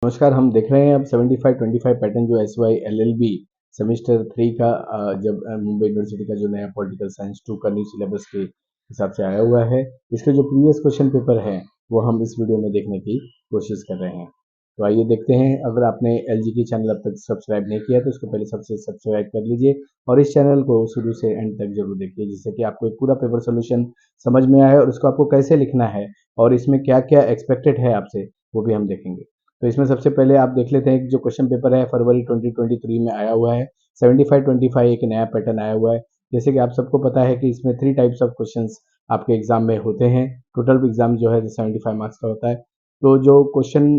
नमस्कार। हम देख रहे हैं अब 75-25 पैटर्न जो SY LLB सेमेस्टर 3 का जब मुंबई यूनिवर्सिटी का जो नया पॉलिटिकल साइंस 2 का न्यू सिलेबस के हिसाब से आया हुआ है, इसके जो प्रीवियस क्वेश्चन पेपर है वो हम इस वीडियो में देखने की कोशिश कर रहे हैं। तो आइए देखते हैं। अगर आपने LG की चैनल अब तक सब्सक्राइब नहीं किया तो उसको पहले सबसे सब्सक्राइब कर लीजिए और इस चैनल को शुरू से एंड तक जरूर देखिए, जिससे कि आपको एक पूरा पेपर सोल्यूशन समझ में आए और उसको आपको कैसे लिखना है और इसमें क्या क्या एक्सपेक्टेड है आपसे वो भी हम देखेंगे। तो इसमें सबसे पहले आप देख लेते हैं कि जो क्वेश्चन पेपर है फरवरी 2023 में आया हुआ है। 75-25 एक नया पैटर्न आया हुआ है। जैसे कि आप सबको पता है कि इसमें 3 टाइप्स ऑफ क्वेश्चंस आपके एग्जाम में होते हैं। टोटल एग्जाम जो है 75 मार्क्स का होता है। तो जो क्वेश्चन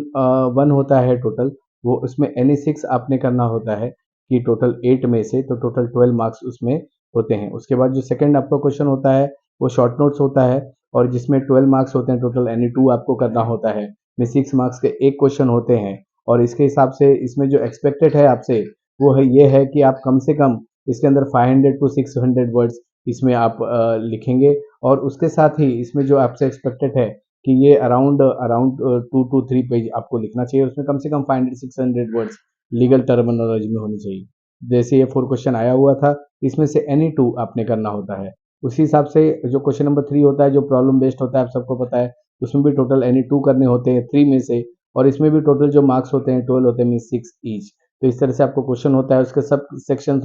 1 होता है टोटल, वो उसमें एनी 6 आपने करना होता है कि टोटल 8 में से तो टोटल 12 मार्क्स उसमें होते हैं। उसके बाद जो सेकंड आपका क्वेश्चन होता है वो शॉर्ट नोट्स होता है और जिसमें 12 मार्क्स होते हैं। टोटल एनी 2 आपको करना होता है। में 6 मार्क्स के एक क्वेश्चन होते हैं और इसके हिसाब से इसमें जो एक्सपेक्टेड है आपसे वो है ये है कि आप कम से कम इसके अंदर 500 टू 600 वर्ड्स इसमें आप लिखेंगे और उसके साथ ही इसमें जो आपसे एक्सपेक्टेड है कि ये अराउंड अराउंड 2 to 3 पेज आपको लिखना चाहिए। उसमें कम से कम 500-600 वर्ड्स लीगल टर्मिनोलॉजी में होनी चाहिए। जैसे ये 4 क्वेश्चन आया हुआ था, इसमें से एनी 2 आपने करना होता है। उसी हिसाब से जो क्वेश्चन नंबर 3 होता है जो प्रॉब्लम बेस्ड होता है, आप सबको पता है उसमें भी टोटल एनी 2 करने होते हैं 3 में से और इसमें भी टोटल जो मार्क्स होते हैं 12 होते हैं, मीन्स 6 ईच। तो इस तरह से आपको क्वेश्चन होता है, उसके सब सेक्शंस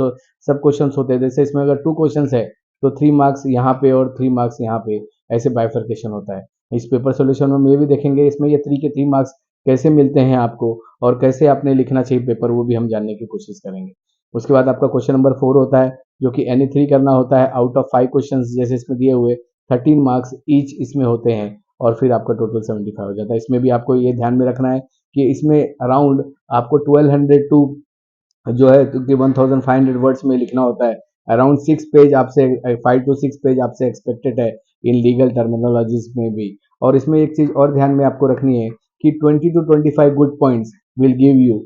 सब क्वेश्चंस होते हैं। जैसे इसमें अगर 2 क्वेश्चंस है तो 3 मार्क्स यहाँ पे और 3 मार्क्स यहाँ पे, ऐसे बाइफरकेशन होता है। इस पेपर सॉल्यूशन में हम ये भी देखेंगे इसमें ये 3 के 3 मार्क्स कैसे मिलते हैं आपको और कैसे आपने लिखना चाहिए पेपर, वो भी हम जानने की कोशिश करेंगे। उसके बाद आपका क्वेश्चन नंबर 4 होता है जो कि एनी 3 करना होता है आउट ऑफ 5 क्वेश्चंस, जैसे इसमें दिए हुए 13 मार्क्स ईच इसमें होते हैं और फिर आपका टोटल 75 हो जाता है। इसमें भी आपको ये ध्यान में रखना है कि इसमें अराउंड आपको 1200 टू जो है क्योंकि 1500 वर्ड्स में लिखना होता है। अराउंड 6 पेज आपसे 5 टू 6 पेज आपसे एक्सपेक्टेड है इन लीगल टर्मिनोलॉजीज में भी। और इसमें एक चीज और ध्यान में आपको रखनी है कि 20 to 25 good points will give you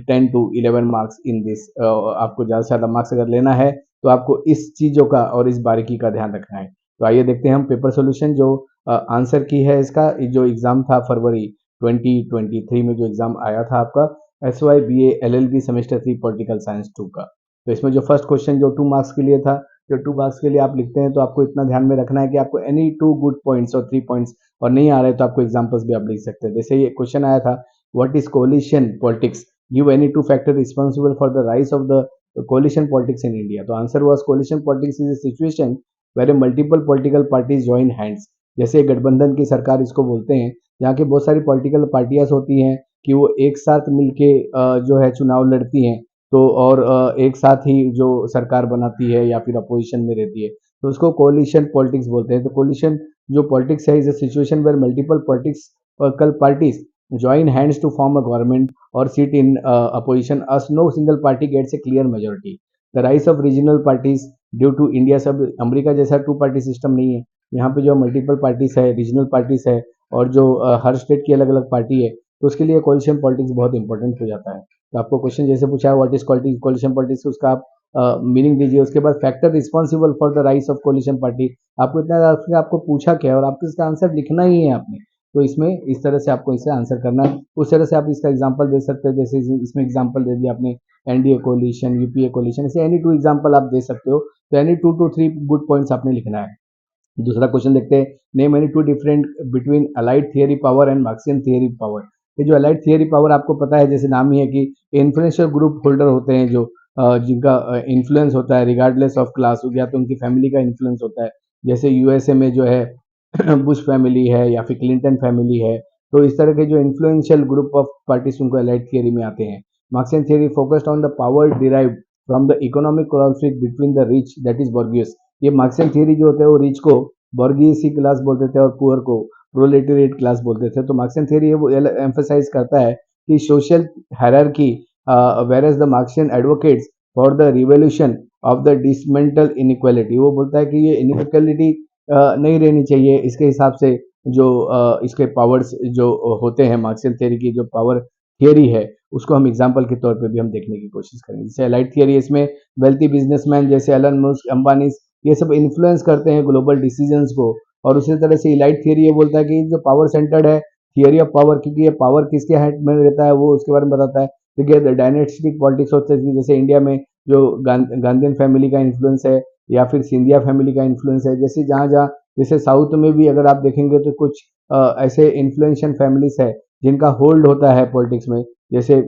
10 to 11 marks in this. आपको ज़्यादा से ज़्यादा मार्क्स अगर लेना है तो आपको इस चीज़ों का और इस बारीकी का ध्यान रखना है। तो आइए देखते हैं हम पेपर सोल्यूशन जो आंसर की है इसका। जो एग्ज़ाम था फरवरी 2023 में जो एग्ज़ाम आया था आपका SY BA LLB semester 3 political science 2 का। तो इसमें जो फर्स्ट क्वेश्चन जो 2 मार्क्स के लिए था, जो 2 मार्क्स के लिए आप लिखते हैं तो आपको इतना ध्यान में रखना है कि आपको एनी 2 गुड पॉइंट्स और 3 पॉइंट्स और नहीं आ रहे तो आपको एग्जांपल्स भी आप लिख सकते हैं। जैसे ये क्वेश्चन आया था, what is coalition politics, give any 2 factor responsible for the rise of the coalition politics in India. तो answer was coalition politics is a situation where multiple political parties join hands. जैसे गठबंधन की सरकार इसको बोलते हैं, जहाँ की बहुत सारी पॉलिटिकल पार्टियां होती हैं कि वो एक साथ मिलके जो है चुनाव लड़ती हैं तो और एक साथ ही जो सरकार बनाती है या फिर अपोजिशन में रहती है, तो उसको कोलिशन पॉलिटिक्स बोलते हैं। तो कोलिशन जो पॉलिटिक्स है is a situation where multiple political parties join hands to form a government or sit in opposition as no single party gets a clear majority. The rise of regional parties due to India, सब America जैसा 2 party system नहीं है। यहाँ पे जो multiple parties है, regional parties है और जो हर स्टेट की अलग अलग पार्टी है, तो उसके लिए कोलिशन पॉलिटिक्स बहुत इंपॉर्टेंट हो जाता है। तो आपको क्वेश्चन जैसे पूछा है व्हाट इज कोलिशन पॉलिटिक्स, उसका आप मीनिंग दीजिए। उसके बाद factor responsible for the rise of coalition party, आपको इतना आपको पूछा क्या है और आपको इसका आंसर लिखना ही है आपने। तो इसमें इस तरह से आपको इसे आंसर करना है। उस तरह से आप इसका एग्जांपल दे सकते हैं। जैसे इसमें एग्जांपल दे दिया आपने एनडीए कोलिशन, यूपीए कोलिशन, ऐसे एनी 2 एग्जांपल आप दे सकते हो। तो एनी 2 to 3 गुड पॉइंट्स आपने लिखना है। दूसरा क्वेश्चन देखते हैं, name any 2 different between allied theory power and Marxian theory power. ये जो अलाइड थियरी पावर आपको पता है, जैसे नाम ही है कि इन्फ्लुएंशियल ग्रुप होल्डर होते हैं जो जिनका इन्फ्लुएंस होता है रिगार्डलेस ऑफ क्लास, हो गया तो उनकी फैमिली का इन्फ्लुएंस होता है। जैसे यूएसए में जो है बुश फैमिली है या फिर क्लिंटन फैमिली है, तो इस तरह के जो इन्फ्लुएंशियल ग्रुप ऑफ पार्टीज उनको एलाइड थियरी में आते हैं। Marxian theory focused on the power derived from the economic conflict between the rich that is bourgeois. ये मार्क्सियन थियरी जो होते हैं वो रिच को बॉर्गियसी क्लास बोलते थे और पुअर को प्रोलेटेरिएट क्लास बोलते थे। तो मार्क्सियन थियरी वो एम्फसाइज करता है कि social hierarchy, whereas the Marxian advocates for the revolution of the dismantle inequality। वो बोलता है कि ये inequality नहीं रहनी चाहिए। इसके हिसाब से जो इसके पावर्स जो होते हैं, मार्क्सियन थियरी की जो पावर थियरी है उसको हम एग्जाम्पल के तौर पे भी हम देखने की कोशिश करेंगे। जैसे एलाइड थियरी, इसमें वेल्थी बिजनेसमैन जैसे एलन मस्क, अंबानी, ये सब इन्फ्लुएंस करते हैं ग्लोबल डिसीजंस को। और उसी तरह से इलाइट थियरी ये बोलता है कि जो पावर सेंटर्ड है थियरी ऑफ पावर, क्योंकि ये पावर किसके हैंड में रहता है वो उसके बारे में बताता है। देखिए डायनेस्टिक पॉलिटिक्स होते हैं, जैसे इंडिया में जो गांधीयन फैमिली का इन्फ्लुएंस है या फिर सिंधिया फैमिली का इन्फ्लुएंस है, जैसे जहाँ जहाँ जैसे साउथ में भी अगर आप देखेंगे तो कुछ ऐसे इन्फ्लुएंशियल फैमिलीज है जिनका होल्ड होता है पॉलिटिक्स में, जैसे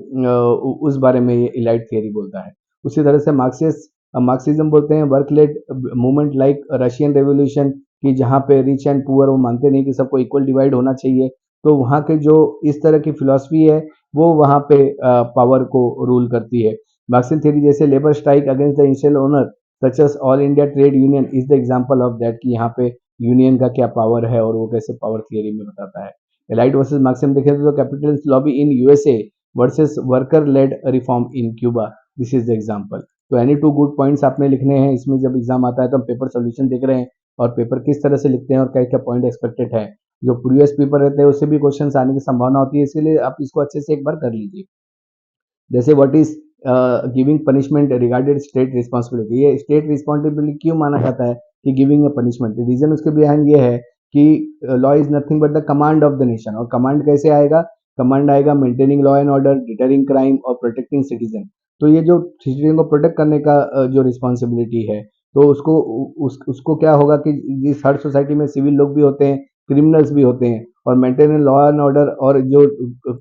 उस बारे में ये इलाइट थियरी बोलता है। उसी तरह से मार्क्सिज्म बोलते हैं work led movement like Russian revolution, कि जहाँ पे रिच एंड पुअर वो मानते नहीं कि सबको इक्वल डिवाइड होना चाहिए, तो वहाँ के जो इस तरह की फिलॉसफी है वो वहाँ पे पावर को रूल करती है। मार्क्सियन थ्योरी जैसे labour strike against the industrial owner such as all India trade union is the example of that, कि यहाँ पे यूनियन का क्या पावर है और वो कैसे पावर थियरी में बताता है। एलाइट वर्सेस मार्क्सियम देखें तो capitalist lobby in USA versus worker led reform in Cuba, this is the example. तो एनी टू गुड पॉइंट्स आपने लिखने हैं, इसमें जब एग्जाम आता है तो हम पेपर सोल्यूशन देख रहे हैं और पेपर किस तरह से लिखते हैं और क्या क्या पॉइंट एक्सपेक्टेड है। जो प्रीवियस पेपर रहते हैं उससे भी क्वेश्चन आने की संभावना होती है, इसीलिए आप इसको अच्छे से एक बार कर लीजिए। जैसे what is giving punishment regarded state responsibility, ये स्टेट रिस्पॉन्सिबिलिटी क्यों माना जाता है कि गिविंग अ पनिशमेंट, रीजन उसके बिहाइंड ये है कि law is nothing but the command of the nation, और कमांड कैसे आएगा, कमांड आएगा maintaining law and order, deterring crime और प्रोटेक्टिंग सिटीजन। तो ये जो सिटीजन को प्रोटेक्ट करने का जो रिस्पॉन्सिबिलिटी है, तो उसको क्या होगा कि जिस हर सोसाइटी में सिविल लोग भी होते हैं, क्रिमिनल्स भी होते हैं, और मेंटेन लॉ एंड ऑर्डर, और जो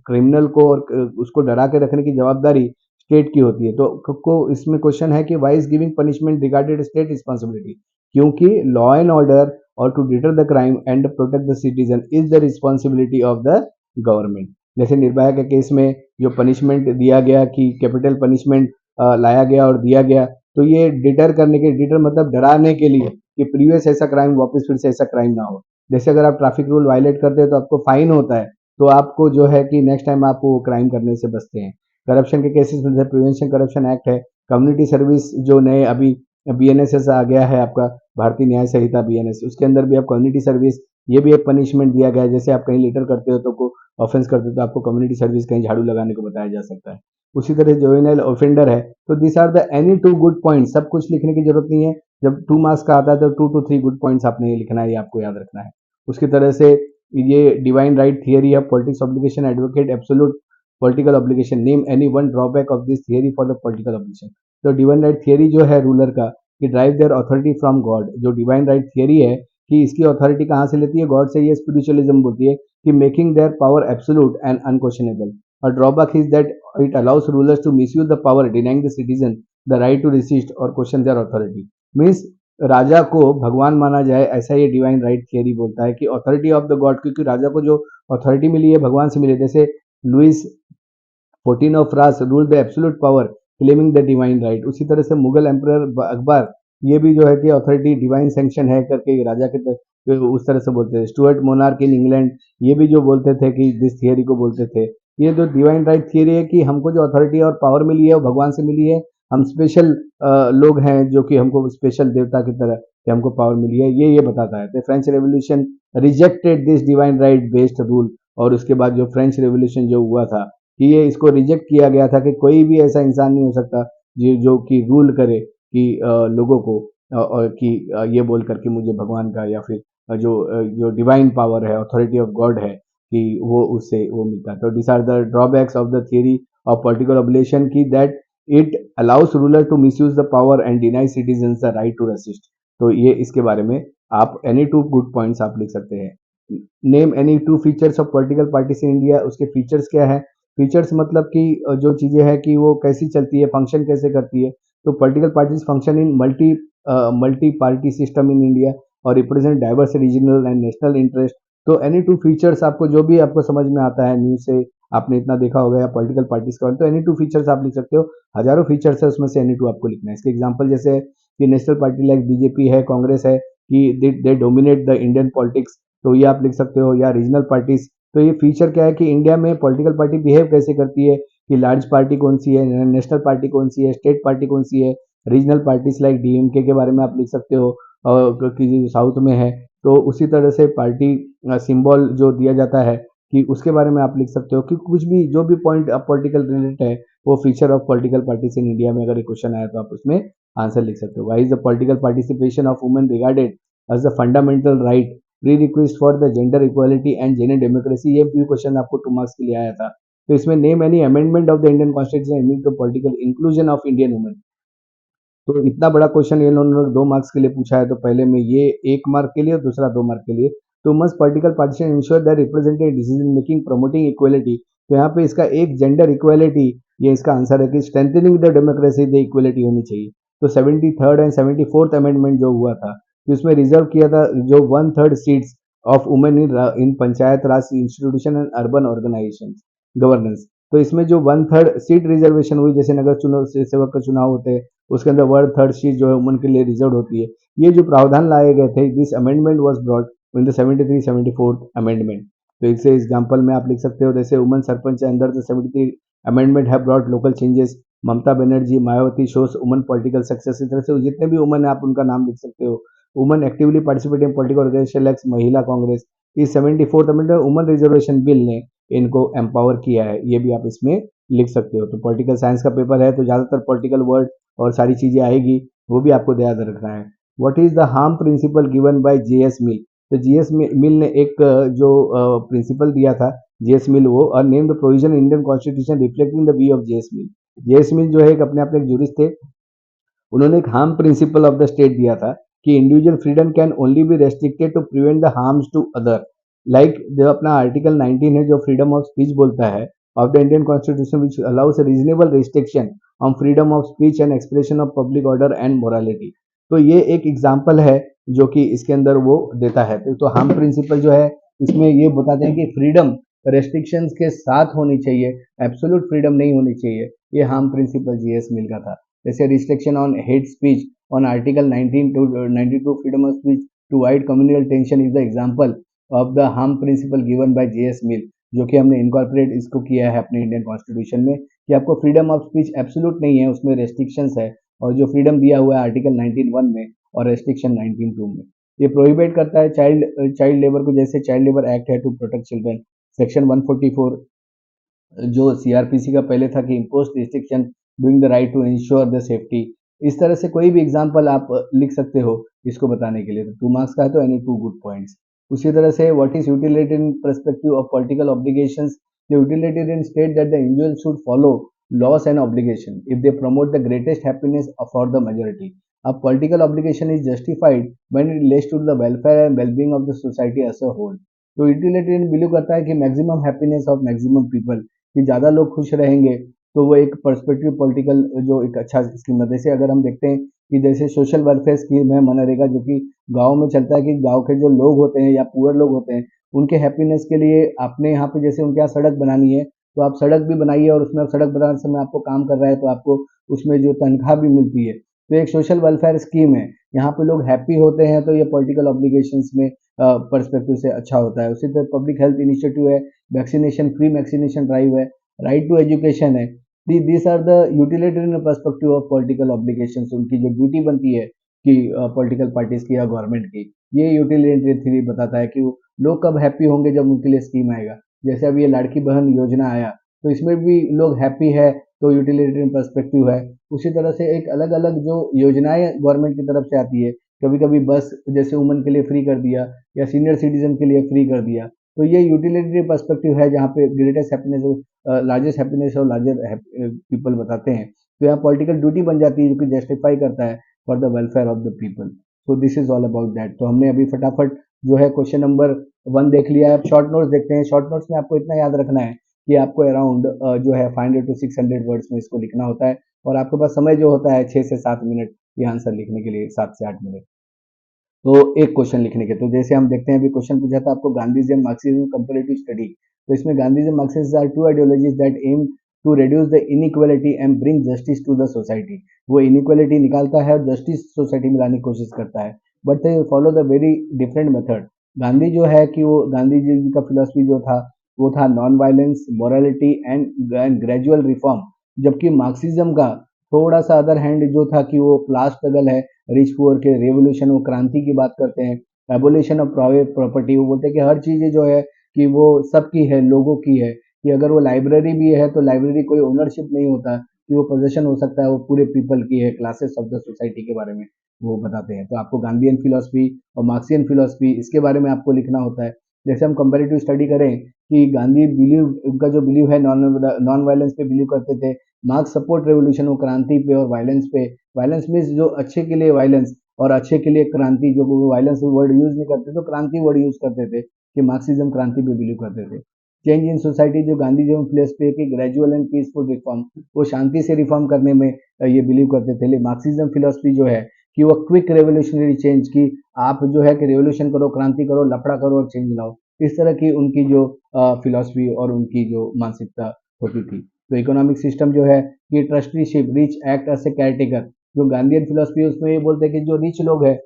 क्रिमिनल को और उसको डरा के रखने की जवाबदारी स्टेट की होती है। तो को इसमें क्वेश्चन है कि why is giving punishment regarded state responsibility, क्योंकि लॉ एंड ऑर्डर और to deter the crime and protect the citizen is the responsibility of the government. जैसे निर्भया के केस में जो पनिशमेंट दिया गया कि कैपिटल पनिशमेंट लाया गया और दिया गया, तो ये डिटर करने के, डिटर मतलब डराने के लिए कि प्रीवियस ऐसा क्राइम वापस फिर से ऐसा क्राइम ना हो। जैसे अगर आप ट्रैफिक रूल वायलेट करते हैं तो आपको फाइन होता है, तो आपको जो है कि नेक्स्ट टाइम आप वो क्राइम करने से बचते हैं। करप्शन के केसेस में जैसे प्रिवेंशन करप्शन एक्ट है, कम्युनिटी सर्विस जो नए अभी बीएनएसएस आ गया है आपका, भारतीय न्याय संहिता बीएनएस, उसके अंदर भी आप कम्युनिटी सर्विस, ये भी एक पनिशमेंट दिया गया है। जैसे आप कहीं लिटर करते हो तो को ऑफेंस करते हो तो आपको कम्युनिटी सर्विस कहीं झाड़ू लगाने को बताया जा सकता है। उसी तरह जुवेनाइल ऑफेंडर है, तो this are the any two good point, सब कुछ लिखने की जरूरत नहीं है। जब 2 मार्क्स का आता है तो 2 to 3 गुड पॉइंट्स आपने लिखना है, ये आपको याद रखना है। उसकी तरह से ये डिवाइन राइट थियरी है, politics obligation advocate absolute political obligation, name any one drawback of this theory for the political obligation. तो डिवाइन राइट थियरी जो है रूलर का, कि drive there authority from God, जो डिवाइन राइट थियरी है कि इसकी अथॉरिटी कहाँ से लेती है, गॉड से। ये स्पिरिचुअलिज्म बोलती है कि making their power absolute and unquestionable. और drawback is that it allows rulers to misuse the power, denying the citizen the right to resist और क्वेश्चन देयर अथॉरिटी। मीन्स राजा को भगवान माना जाए, ऐसा ये डिवाइन राइट थियरी बोलता है कि अथॉरिटी ऑफ द गॉड, क्योंकि राजा को जो अथॉरिटी मिली है भगवान से मिली है। जैसे Louis 14 of France rule the absolute power claiming the divine right. उसी तरह से मुगल एम्परर अकबर, ये भी जो है कि अथॉरिटी डिवाइन सैंक्शन है करके राजा के उस तरह से बोलते थे। स्टुअर्ट मोनार्क इन इंग्लैंड, ये भी जो बोलते थे कि दिस थियरी को बोलते थे। ये जो डिवाइन राइट थियरी है कि हमको जो अथॉरिटी और पावर मिली है वो भगवान से मिली है, हम स्पेशल लोग हैं जो कि हमको स्पेशल देवता की तरह कि हमको पावर मिली है, ये बताता है। तो French revolution rejected this divine right based rule, और उसके बाद जो फ्रेंच रेवोल्यूशन जो हुआ था कि ये इसको रिजेक्ट किया गया था कि कोई भी ऐसा इंसान नहीं हो सकता जो कि रूल करे कि लोगों को और कि ये बोल कर कि मुझे भगवान का या फिर जो डिवाइन पावर है, अथॉरिटी ऑफ गॉड है, कि वो उससे वो मिलता है। तो this are the drawbacks of the theory of political obligation, की that it allows ruler to misuse the power and deny citizens the right to resist. तो ये इसके बारे में आप एनी टू गुड पॉइंट्स आप लिख सकते हैं। Name any two features of political parties in India, उसके फीचर्स क्या है। फीचर्स मतलब कि जो चीजें हैं कि वो कैसी चलती है, फंक्शन कैसे करती है। तो political parties function in multi party system in India और represent diverse regional and national interest. तो एनी टू फीचर्स आपको जो भी आपको समझ में आता है, न्यूज से आपने इतना देखा होगा या पॉलिटिकल पार्टीज का, तो एनी टू फीचर्स आप लिख सकते हो। हजारों फीचर्स है, उसमें से एनी टू आपको लिखना है। इसके एग्जाम्पल जैसे कि नेशनल पार्टी लाइक बीजेपी है, कांग्रेस है, कि दे डोमिनेट द इंडियन पॉलिटिक्स, तो ये आप लिख सकते हो। या रीजनल पार्टीज, तो ये फीचर क्या है कि इंडिया में पॉलिटिकल पार्टी बिहेव कैसे करती है, कि लार्ज पार्टी कौन सी है, नेशनल पार्टी कौन सी है, स्टेट पार्टी कौन सी है। रीजनल पार्टीज लाइक डीएमके के बारे में आप लिख सकते हो, और कि साउथ में है। तो उसी तरह से पार्टी सिंबल जो दिया जाता है कि उसके बारे में आप लिख सकते हो, कि कुछ भी जो भी पॉइंट पॉलिटिकल रिलेटेड है, वो feature of political parties in India में अगर एक क्वेश्चन आया तो आप उसमें आंसर लिख सकते हो। Why is the political participation of women regarded as the fundamental right pre request for the gender equality and gender democracy, ये भी क्वेश्चन आपको 2 मार्क्स के लिए आया था। तो इसमें name any amendment of the Indian constitution aiming to political inclusion of Indian women. तो इतना बड़ा क्वेश्चन ये लोगों ने 2 मार्क्स के लिए पूछा है, तो पहले में ये 1 मार्क के लिए और दूसरा 2 मार्क के लिए। तो must political partition ensure that representative decision making promoting equality, तो यहाँ पे इसका एक जेंडर इक्वलिटी, ये इसका आंसर है कि strengthening the democracy the equality होनी चाहिए। तो 73rd एंड 74th अमेंडमेंट जो हुआ था, तो इसमें रिजर्व किया था जो 1/3 seats of women in panchayat raj institution and urban organization governance. तो इसमें जो 1/3 सीट रिजर्वेशन हुई, जैसे नगर चुनाव सेवक का चुनाव होते हैं, उसके अंदर 1/3 सीट जो है वुमन के लिए रिजर्व होती है। ये जो प्रावधान लाए गए थे, this amendment was brought in the 73-74th amendment. तो इससे एग्जांपल में आप लिख सकते हो, जैसे woman sarpanch under the 73 amendment have brought local changes, Mamata Banerjee, Mayawati shows woman political success. इस तरह से जितने भी वुमन है आप उनका नाम लिख सकते हो। Woman actively participate in political organization like Mahila Congress. इस 74th amendment woman reservation bill ने इनको एम्पावर किया है, ये भी आप इसमें लिख सकते हो। तो पॉलिटिकल साइंस का पेपर है, तो ज़्यादातर पॉलिटिकल वर्ड और सारी चीज़ें आएगी, वो भी आपको याद रखना है। What is the harm principle given by J S Mill, तो जेएस मिल ने एक जो प्रिंसिपल दिया था, जेएस मिल वो, और name the provision Indian constitution reflecting the view of J S Mill. J S Mill जो है एक अपने आप में एक जूरिस्ट थे, उन्होंने एक harm principle of the state दिया था कि individual freedom can only be restricted to prevent the harms to other. Like जो अपना आर्टिकल 19 है जो फ्रीडम ऑफ स्पीच बोलता है of the Indian constitution which allow us reasonable restriction on freedom of speech and expression of public order and morality. तो ये एक example है जो कि इसके अंदर वो देता है। तो हार्म प्रिंसिपल जो है इसमें ये बताते हैं कि फ्रीडम रेस्ट्रिक्शंस के साथ होनी चाहिए, एब्सोल्यूट फ्रीडम नहीं होनी चाहिए। ये हार्म प्रिंसिपल जीएस मिल का था। जैसे restriction on hate speech on article 19 to 92 freedom of speech to wide communal tension is the example of the harm principle given by J S Mill, जो कि हमने इनकॉर्पोरेट इसको किया है अपने इंडियन कॉन्स्टिट्यूशन में कि आपको फ्रीडम ऑफ स्पीच एब्सोल्यूट नहीं है, उसमें रेस्ट्रिक्शंस है। और जो फ्रीडम दिया हुआ है आर्टिकल 19(1) में और रेस्ट्रिक्शन 19(2) में, ये प्रोहिबिट करता है चाइल्ड लेबर को। जैसे चाइल्ड लेबर एक्ट है टू प्रोटेक्ट चिल्ड्रन, सेक्शन 144 जो सीआरपीसी का पहले था कि impose restriction doing the right to ensure the safety. इस तरह से कोई भी एग्जांपल आप लिख सकते हो इसको बताने के लिए। तो 2 मार्क्स का है, तो एनी 2 गुड पॉइंट्स। उसी तरह से what is utilitarian perspective of political obligations, the utilitarian state that the individual should follow laws and obligation if they promote the greatest happiness for the majority. अब political obligation is justified when it relates to the welfare and wellbeing of the society as a whole. तो utilitarian believe करता है कि maximum happiness of maximum people, कि ज़्यादा लोग खुश रहेंगे, तो वो एक पर्सपेक्टिव पॉलिटिकल जो एक अच्छा स्कीम है। जैसे अगर हम देखते हैं कि जैसे सोशल वेलफेयर स्कीम है मनरेगा, जो कि गाँव में चलता है कि गाँव के जो लोग होते हैं या पुअर लोग होते हैं, उनके हैप्पीनेस के लिए आपने यहाँ पे जैसे उनके यहाँ सड़क बनानी है, तो आप सड़क भी बनाइए और उसमें आप सड़क बनाने समय आपको काम कर रहा है तो आपको उसमें जो तनख्वाह भी मिलती है। तो एक सोशल वेलफेयर स्कीम है, यहाँ पे लोग हैप्पी होते हैं, तो ये पॉलिटिकल ऑब्लिगेशंस में पर्सपेक्टिव से अच्छा होता है। उसी तरह पब्लिक हेल्थ इनिशिएटिव है, वैक्सीनेशन फ्री वैक्सीनेशन ड्राइव है, राइट टू एजुकेशन है। These are the utilitarian perspective of political obligations. उनकी जो ड्यूटी बनती है कि पॉलिटिकल पार्टीज की या गवर्नमेंट की, ये यूटिलिटेरियन थ्योरी बताता है कि वो लोग कब हैप्पी होंगे जब उनके लिए स्कीम आएगा। जैसे अब ये लाड़की बहन योजना आया, तो इसमें भी लोग हैप्पी है, तो यूटिलिटेरियन पर्सपेक्टिव है। उसी तरह से एक अलग अलग जो योजनाएं गवर्नमेंट की तरफ से आती है, कभी कभी बस जैसे वुमन के लिए फ्री कर दिया या सीनियर सिटीजन के लिए फ्री कर दिया, तो ये यूटिलिटी पर्सपेक्टिव है जहाँ पे ग्रेटेस्ट हैप्पीनेस, लार्जेस्ट हैप्पीनेस और लार्जर पीपल बताते हैं। तो यहाँ पॉलिटिकल ड्यूटी बन जाती है जो कि जस्टिफाई करता है for the welfare of the people. So this is all about that. तो हमने अभी फटाफट जो है क्वेश्चन नंबर 1 देख लिया है। अब शॉर्ट नोट्स देखते हैं। शॉर्ट नोट्स में आपको इतना याद रखना है कि आपको अराउंड जो है 500 to 600 वर्ड्स में इसको लिखना होता है, और आपके पास समय जो होता है 6 से 7 मिनट ये आंसर लिखने के लिए, 7 से 8 मिनट। तो एक क्वेश्चन लिखने के, तो जैसे हम देखते हैं अभी क्वेश्चन पूछा था आपको गांधीज़म मार्क्सिज्म कंपैरेटिव स्टडी। तो इसमें Gandhism Marxism are two ideologies that aim to reduce the inequality and bring justice to the society. वो इनइक्वालिटी निकालता है और जस्टिस सोसाइटी में लाने की कोशिश करता है, but they follow the very different method. Gandhi जो है कि वो गांधी जी का फिलोसफी जो था वो था non violence, morality and gradual reform, जबकि मार्क्सिज्म का थोड़ा सा अदर हैंड जो था कि वो क्लास स्ट्रगल है, रिच पुअर के रेवोल्यूशन, वो क्रांति की बात करते हैं, एबोलिशन ऑफ प्राइवेट प्रॉपर्टी। वो बोलते हैं कि हर चीज़ें जो है कि वो सबकी है, लोगों की है, कि अगर वो लाइब्रेरी भी है तो लाइब्रेरी कोई ओनरशिप नहीं होता कि वो पोजेशन हो सकता है, वो पूरे पीपल की है, क्लासेस ऑफ द सोसाइटी के बारे में। वो बताते हैं। तो आपको गांधीयन फिलॉसफी और मार्क्सियन फिलॉसफी इसके बारे में आपको लिखना होता है। जैसे हम कंपैरेटिव स्टडी करें कि गांधी बिलीव, उनका जो बिलीव है नॉन वायलेंस पे बिलीव करते थे। मार्क्स सपोर्ट रेवोल्यूशन, वो क्रांति पे और वायलेंस पे। वायलेंस मीन्स जो अच्छे के लिए वायलेंस और अच्छे के लिए क्रांति, जो वो वायलेंस वर्ड यूज नहीं करते तो क्रांति वर्ड यूज करते थे, कि मार्क्सिज्म क्रांति पे बिलीव करते थे। चेंज इन सोसाइटी, जो गांधी जी प्लेस पे कि ग्रेजुअल एंड पीसफुल रिफॉर्म, वो शांति से रिफॉर्म करने में ये बिलीव करते थे। लेकिन मार्क्सिज्म फिलोसफी जो है कि वो क्विक रेवोल्यूशनरी चेंज की, आप जो है कि रेवोल्यूशन करो, क्रांति करो, लफड़ा करो और चेंज लाओ। इस तरह की उनकी जो फिलोसफी और उनकी जो मानसिकता होती थी। तो इकोनॉमिक सिस्टम जो है कि trusteeship, rich act as a caretaker. जो गांधीयन फिलोसफी है उसमें ये बोलते हैं कि जो रिच लोग हैं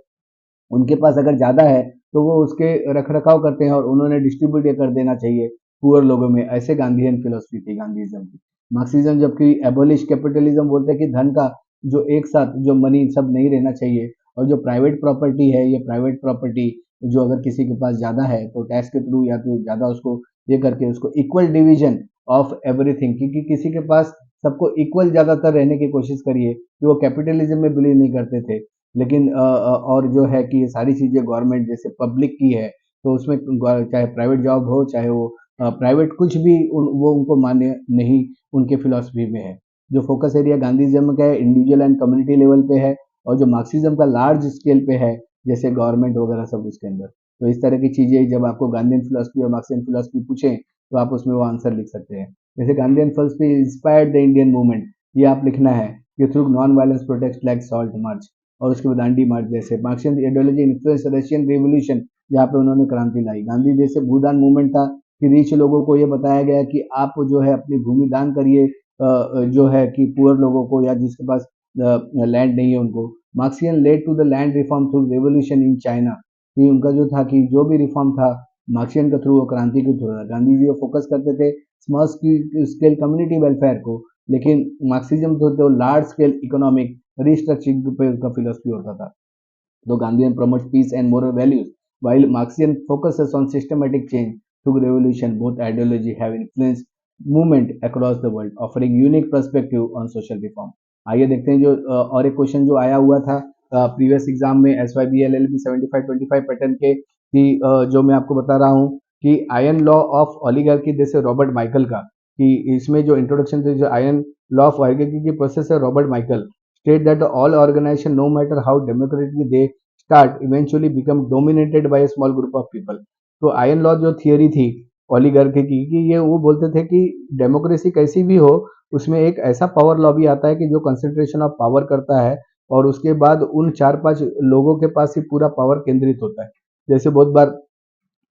उनके पास अगर ज़्यादा है तो वो उसके रख रखाव करते हैं और उन्होंने डिस्ट्रीब्यूट कर देना चाहिए पुअर लोगों में। ऐसे गांधीयन फिलोसफी थी गांधीज्म की। मार्क्सिज्म जबकि एबोलिश कैपिटलिज्म बोलते हैं कि धन का जो एक साथ जो मनी सब नहीं रहना चाहिए, और जो प्राइवेट प्रॉपर्टी है, ये प्राइवेट प्रॉपर्टी जो अगर किसी के पास ज़्यादा है तो टैक्स के थ्रू या तो ज़्यादा उसको ये करके उसको इक्वल डिवीजन ऑफ एवरीथिंग, क्योंकि किसी के पास सबको इक्वल ज़्यादातर रहने की कोशिश करिए, कि वो कैपिटलिज्म में बिलीव नहीं करते थे। लेकिन और जो है कि ये सारी चीज़ें गवर्नमेंट जैसे पब्लिक की है, तो उसमें चाहे प्राइवेट जॉब हो, चाहे वो प्राइवेट कुछ भी वो उनको मान्य नहीं उनके फिलॉसफी में है। जो फोकस एरिया गांधीज्म का है इंडिविजुअल एंड कम्युनिटी लेवल पे है, और जो मार्क्सिज्म का लार्ज स्केल पे है, जैसे गवर्नमेंट वगैरह सब उसके अंदर। तो इस तरह की चीज़ें जब आपको गांधीयन फिलॉसफी और मार्क्सियन फिलॉसफी पूछें तो आप उसमें वो आंसर लिख सकते हैं। जैसे Gandhian philosophy inspired the Indian movement, ये आप लिखना है कि through non violence protest like salt march, और उसके बाद दांडी मार्च जैसे। Marxian ideology influence Russian revolution, जहाँ पे उन्होंने क्रांति लाई। गांधी जैसे भूदान मूवमेंट था कि रिच लोगों को ये बताया गया कि आप जो है अपनी भूमि दान करिए, जो है कि पुअर लोगों को या जिसके पास लैंड नहीं है उनको। Marxian led to the land reform through revolution in China, कि उनका जो था कि जो भी रिफॉर्म था मार्क्सियन के थ्रू, वो क्रांति के थ्रू था। गांधी जी फोकस करते थे स्मॉल स्केल कम्युनिटी वेलफेयर को, लेकिन मार्क्सिज्म तो लार्ज स्केल इकोनॉमिक रिस्ट्रक्चरिंग पे उनका फिलोसफी होता था। Though Gandhian promotes peace and moral values, while Marxian focuses on systematic change through revolution, both ideology have influenced movement across the world, offering unique perspective on social reform. आइए देखते हैं जो और एक क्वेश्चन जो आया हुआ था प्रीवियस एग्जाम में S Y B L L B 75-25 pattern के, कि जो मैं आपको बता रहा हूँ कि आयन लॉ ऑफ ऑलिगार्की जैसे रॉबर्ट माइकल का, कि इसमें जो इंट्रोडक्शन थे जो आयन लॉ ऑफ ऑलिगार्की की प्रोसेस है Robert Michael, state that all organization, no matter how democratically they start, eventually become dominated by a small group of people. तो आयन लॉ जो थियरी थी ओलिगार्की की, कि ये वो बोलते थे कि डेमोक्रेसी कैसी भी हो, उसमें एक ऐसा पावर लॉबी आता है कि जो कंसंट्रेशन ऑफ पावर करता है, और उसके बाद उन 4-5 लोगों के पास ही पूरा पावर केंद्रित होता है। जैसे बहुत बार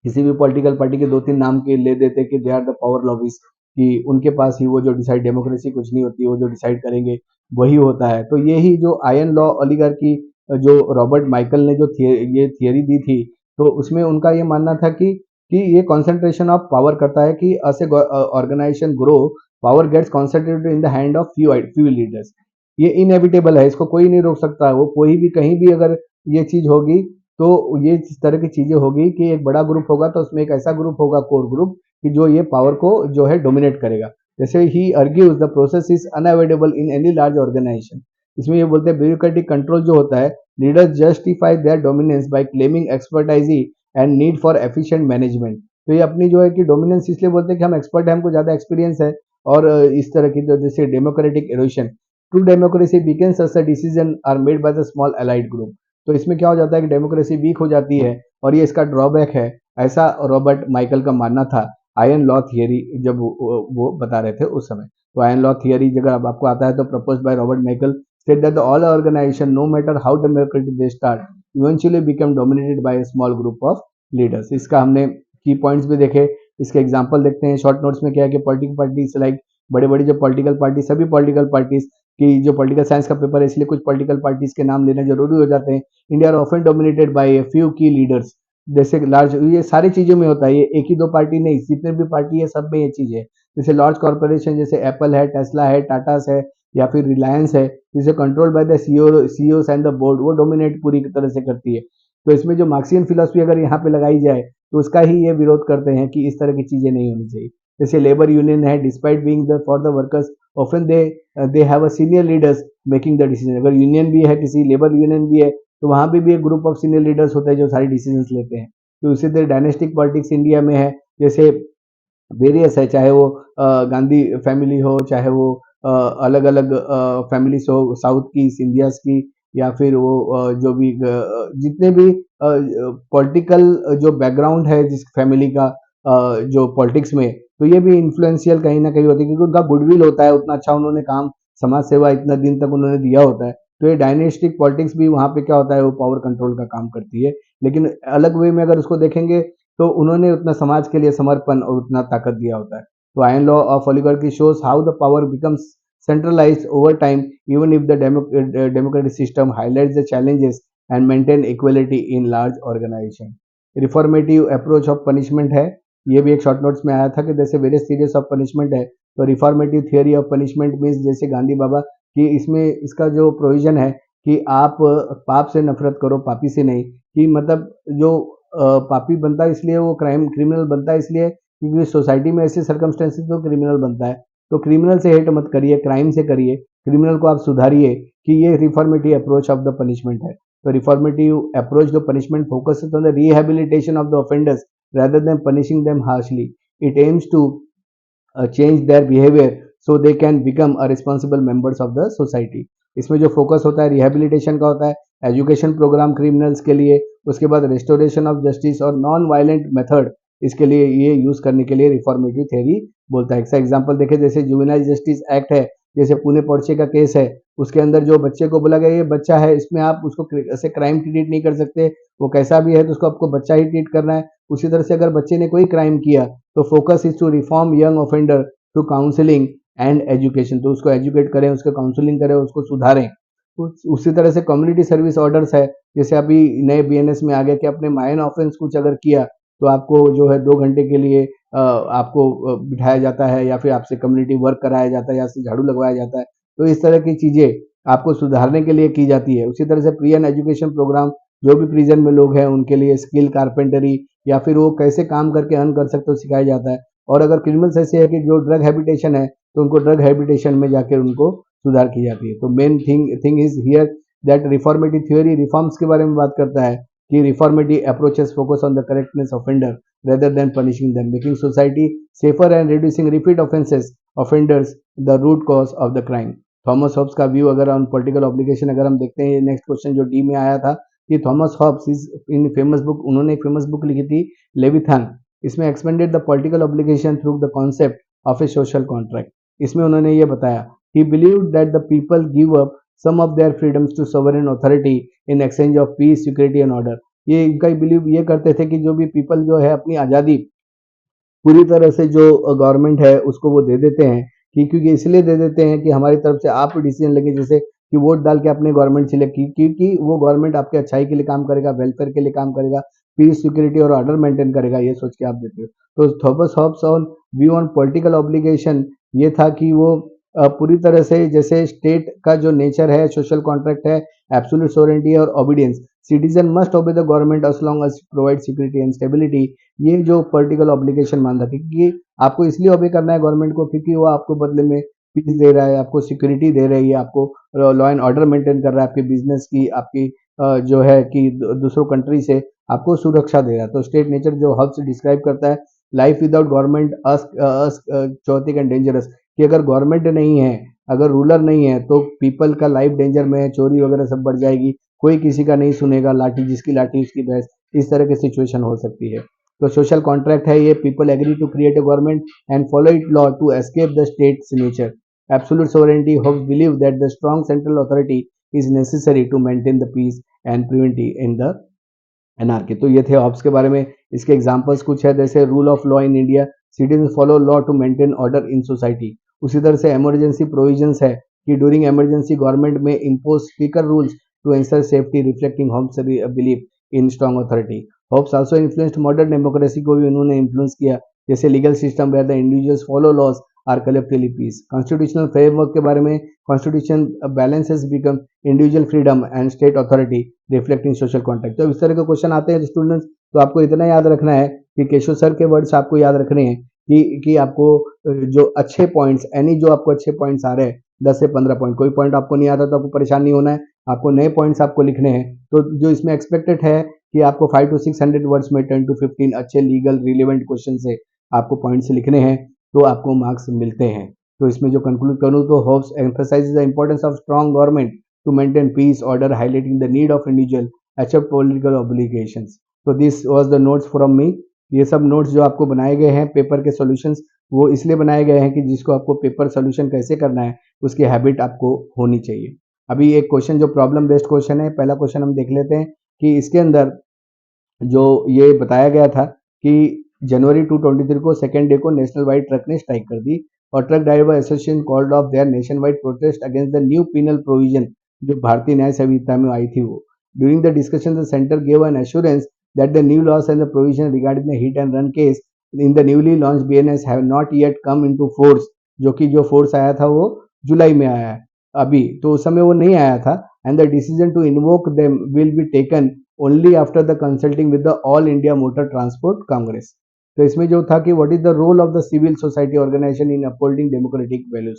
किसी भी पॉलिटिकल पार्टी के 2-3 नाम के ले देते कि they are the power lobbies, कि उनके पास ही वो जो डिसाइड, डेमोक्रेसी कुछ नहीं होती, वो जो डिसाइड करेंगे वही होता है। तो यही जो आयन लॉ ऑलिगार्की जो रॉबर्ट माइकल ने जो ये थियरी दी थी, तो उसमें उनका ये मानना था कि ये कंसंट्रेशन ऑफ पावर करता है, कि as a organization grow, power gets concentrated in the hand of few leaders. ये इनएविटेबल है, इसको कोई नहीं रोक सकता। वो कोई भी कहीं भी अगर ये चीज होगी, तो ये इस तरह की चीजें होगी कि एक बड़ा ग्रुप होगा तो उसमें एक ऐसा ग्रुप होगा, कोर ग्रुप, कि जो ये पावर को जो है डोमिनेट करेगा। जैसे he argues the process is unavoidable in any large organization, इसमें ये बोलते हैं ब्यूरोक्रेटिक कंट्रोल जो होता है, leaders justify their dominance by claiming expertise and need for efficient management. तो ये अपनी जो है कि डोमिनेंस इसलिए बोलते हैं कि हम एक्सपर्ट हैं, हमको ज्यादा एक्सपीरियंस है, और इस तरह की जो जैसे democratic erosion, true democracy weakens as the decision are made by the small allied group. तो इसमें क्या हो जाता है कि डेमोक्रेसी वीक हो जाती है, और ये इसका ड्रॉबैक है, ऐसा रॉबर्ट माइकल का मानना था आयन लॉ थियरी जब वो बता रहे थे उस समय। तो आयन लॉ थियरी जगह अब आपको आता है तो propose by Robert Michael state that all organization, no matter how democratic they start, eventually become dominated by a small group of leaders. इसका हमने की पॉइंट्स भी देखे, इसके एग्जाम्पल देखते हैं। शॉर्ट नोट्स में क्या है कि पॉलिटिकल पार्टीज लाइक बड़े बड़ी जो पॉलिटिकल पार्टी, सभी पॉलिटिकल पार्टीज की जो पॉलिटिकल साइंस का पेपर है, इसलिए कुछ पॉलिटिकल पार्टीज के नाम लेना जरूरी हो जाते हैं। India are often dominated by a few key leaders, जैसे लार्ज, ये सारी चीजों में होता है, ये एक ही दो पार्टी नहीं, जितने भी पार्टी है सब में ये चीज है। जैसे लार्ज कॉर्पोरेशन जैसे एप्पल है, टेस्ला है, टाटास है, या फिर रिलायंस है, जिसे control by the CEO and the board, वो डोमिनेट पूरी तरह से करती है। तो इसमें जो मार्क्सियन फिलोसफी अगर यहाँ पे लगाई जाए तो उसका ही ये विरोध करते हैं कि इस तरह की चीजें नहीं होनी चाहिए। जैसे लेबर यूनियन है, despite being the for the workers, often they have a senior leaders making the decision. अगर यूनियन भी है, किसी लेबर यूनियन भी है, तो वहाँ पे भी एक ग्रुप ऑफ सीनियर लीडर्स होते हैं जो सारी डिसीजंस लेते हैं। तो उसी तरह डायनेस्टिक पॉलिटिक्स इंडिया में है, जैसे वेरियस है, चाहे वो गांधी फैमिली हो, चाहे वो अलग-अलग फैमिलीज़ हो, साउथ की, सिंधियाज़ की, या फिर वो जो भी जितने भी पॉलिटिकल जो बैकग्राउंड है जिस फैमिली का जो पॉलिटिक्स में, तो ये भी इन्फ्लुएंशियल कहीं न कहीं होती है, क्योंकि उनका गुडविल होता है, उतना अच्छा उन्होंने काम, समाज सेवा इतना दिन तक उन्होंने दिया होता है। तो ये डायनेस्टिक पॉलिटिक्स भी वहाँ पे क्या होता है, वो पावर कंट्रोल का काम करती है। लेकिन अलग वे में अगर उसको देखेंगे, तो उन्होंने उतना समाज के लिए समर्पण और उतना ताकत दिया होता है। तो iron law of oligarchy shows how the power becomes centralized over time, even if the democratic system highlights the challenges and maintain equality in large organization. Reformative approach of punishment है, ये भी एक शॉर्ट नोट्स में आया था कि जैसे various series of punishment है, तो reformative theory of punishment means जैसे गांधी बाबा की इसमें इसका जो प्रोविजन है कि आप पाप से नफरत करो, पापी से नहीं, कि मतलब जो पापी बनता है इसलिए वो क्रिमिनल बनता है इसलिए क्योंकि सोसाइटी में ऐसे सर्कमस्टेंसेस तो क्रिमिनल बनता है। तो क्रिमिनल से हेट मत करिए, क्राइम से करिए, क्रिमिनल को आप सुधारिए, कि ये reformative approach of the punishment है। तो रिफॉर्मेटिव अप्रोच जो punishment focuses on the rehabilitation of the offenders rather than punishing them harshly. It aims to change their behavior so they can become a responsible members of the society. इसमें जो focus होता है rehabilitation का होता है, education programme criminals के लिए, उसके बाद रेस्टोरेशन ऑफ जस्टिस और नॉन वायलेंट मेथड, इसके लिए ये यूज करने के लिए रिफॉर्मेटिव थ्योरी बोलता है। इसका एग्जांपल देखें, जैसे जुवेनाइल जस्टिस एक्ट है, जैसे पुणे पोर्चे का केस है, उसके अंदर जो बच्चे को बोला गया ये बच्चा है, इसमें आप उसको ऐसे क्राइम ट्रीट नहीं कर सकते, वो कैसा भी है तो उसको आपको बच्चा ही ट्रीट करना है। उसी तरह से अगर बच्चे ने कोई क्राइम किया, तो focus is to reform young offender through counselling and education, तो उसको एजुकेट करें, उसको काउंसलिंग करें, उसको सुधारें। उसी तरह से कम्युनिटी सर्विस ऑर्डर्स है, जैसे अभी नए बीएनएस में आ गया कि आपने माइनर ऑफेंस कुछ अगर किया, तो आपको जो है 2 घंटे के लिए आपको बिठाया जाता है, या फिर आपसे कम्युनिटी वर्क कराया जाता है, या फिर झाड़ू लगवाया जाता है। तो इस तरह की चीजें आपको सुधारने के लिए की जाती है। उसी तरह से प्री एंड एजुकेशन प्रोग्राम, जो भी प्रिजन में लोग हैं उनके लिए स्किल कारपेंटरी, या फिर वो कैसे काम करके अर्न कर सकते हो सिखाया जाता है। और अगर क्रिमिनल्स ऐसे है कि जो ड्रग हैबिटेशन है, तो उनको ड्रग हैबिटेशन में जाकर उनको सुधार की जाती है। तो main thing is here that reformative theory reforms के बारे में बात करता है, कि reformative approaches focus on the correctness offender rather than punishing them, making society safer and reducing repeat offenders, the root cause of the crime. Thomas Hobbes का view अगर on political obligation अगर हम देखते हैं, नेक्स्ट क्वेश्चन जो D में आया था, कि Thomas Hobbes is in famous book, उन्होंने एक फेमस बुक लिखी थी लेविथन। इसमें expanded the political obligation through the concept of a social contract. इसमें उन्होंने ये बताया, he believed that the people give up some of their freedoms to sovereign authority in exchange of peace, security and order. ये इनका believe ये करते थे कि जो भी पीपल जो है अपनी आज़ादी पूरी तरह से जो गवर्नमेंट है उसको वो दे देते हैं, कि क्योंकि इसलिए दे देते हैं कि हमारी तरफ से आप डिसीजन लेंगे, जैसे कि वोट डाल के अपने गवर्नमेंट सिलेक्ट की, क्योंकि वो गवर्नमेंट आपके अच्छाई के लिए काम करेगा, वेलफेयर के लिए काम करेगा, पीस, सिक्योरिटी और ऑर्डर मेंटेन करेगा, ये सोच के आप देते हो। तो Thomas Hobbes on view on political obligation ये था कि वो पूरी तरह से जैसे स्टेट का जो नेचर है, सोशल कॉन्ट्रैक्ट है, एब्सोल्यूट सोवरेनिटी और obedience, citizen must obey the government as long as provide security and stability, ये जो पॉलिटिकल ऑब्लिगेशन मानता है, क्योंकि आपको इसलिए ओबे करना है गवर्नमेंट को, क्योंकि वो आपको बदले में पीस दे रहा है, आपको सिक्योरिटी दे रही है, आपको लॉ एंड ऑर्डर मेंटेन कर रहा है, आपके बिजनेस की, आपकी जो है कि दूसरों कंट्री से आपको सुरक्षा दे रहा है। तो स्टेट नेचर जो हब्स डिस्क्राइब करता है, life without government chaotic and dangerous, कि अगर गवर्नमेंट नहीं है, अगर रूलर नहीं है, तो पीपल का लाइफ डेंजर में है, चोरी वगैरह सब बढ़ जाएगी, कोई किसी का नहीं सुनेगा, लाठी जिसकी लाठी उसकी भैंस, इस तरह की सिचुएशन हो सकती है। तो सोशल कॉन्ट्रैक्ट है ये, people agree to create a government and follow it law to escape the state's nature. Absolute sovereignty Hobbes believe that the strong central authority is necessary to maintain the peace and prevent in the anarchy. तो ये थे Hobbs के बारे में। इसके examples कुछ है, जैसे rule of law in India, citizen follow law to maintain order in society. उसी तरह से इमरजेंसी प्रोविजंस है, कि ड्यूरिंग इमरजेंसी गवर्नमेंट में impose speaker rules to answer safety, reflecting Hobbes believe in strong authority. Hobbes also influenced modern democracy को भी उन्होंने influence किया, जैसे legal system where the individuals follow laws are collectively peace. Constitutional framework के बारे में, constitution balances become individual freedom and state authority reflecting social contract. तो इस तरह के क्वेश्चन आते हैं स्टूडेंट्स, तो आपको इतना याद रखना है कि केशव सर के वर्ड्स आपको याद रखने हैं, कि आपको जो अच्छे पॉइंट्स, यानी जो आपको अच्छे पॉइंट्स आ रहे हैं 10 से 15 पॉइंट। कोई पॉइंट आपको नहीं आता तो आपको परेशान नहीं होना है, आपको नए पॉइंट्स आपको लिखने हैं। तो जो इसमें एक्सपेक्टेड है कि आपको 5 टू 600 वर्ड्स में 10 टू 15 अच्छे लीगल रिलेवेंट क्वेश्चन से आपको पॉइंट्स लिखने हैं, तो आपको मार्क्स मिलते हैं। तो इसमें जो कंक्लूड करूँ तो hopes emphasizes the importance of strong government to maintain peace, order, highlighting the need of individual accept political obligations. So this was the notes from me. ये सब नोट्स जो आपको बनाए गए हैं पेपर के सॉल्यूशंस, वो इसलिए बनाए गए हैं कि जिसको आपको पेपर सॉल्यूशन कैसे करना है उसकी हैबिट आपको होनी चाहिए। अभी एक क्वेश्चन जो प्रॉब्लम बेस्ड क्वेश्चन है, पहला क्वेश्चन हम देख लेते हैं कि इसके अंदर जो ये बताया गया था कि जनवरी 2023 को सेकेंड डे को नेशनल वाइड ट्रक ने स्ट्राइक कर दी और truck driver association called of their nation wide protest against the new penal provision जो भारतीय न्याय संहिता में आई थी वो। During the discussion the centre gave an assurance that the new loss and the provision regarding the hit and run case in the newly launch BNS have not yet come into force, जो कि जो force आया था वो जुलाई में आया है अभी, तो उस समय वो नहीं आया था। And the decision to invoke them will be taken only after the consulting with the All India motor Transport Congress. तो इसमें जो था कि what is the role of the civil society organization in upholding democratic values.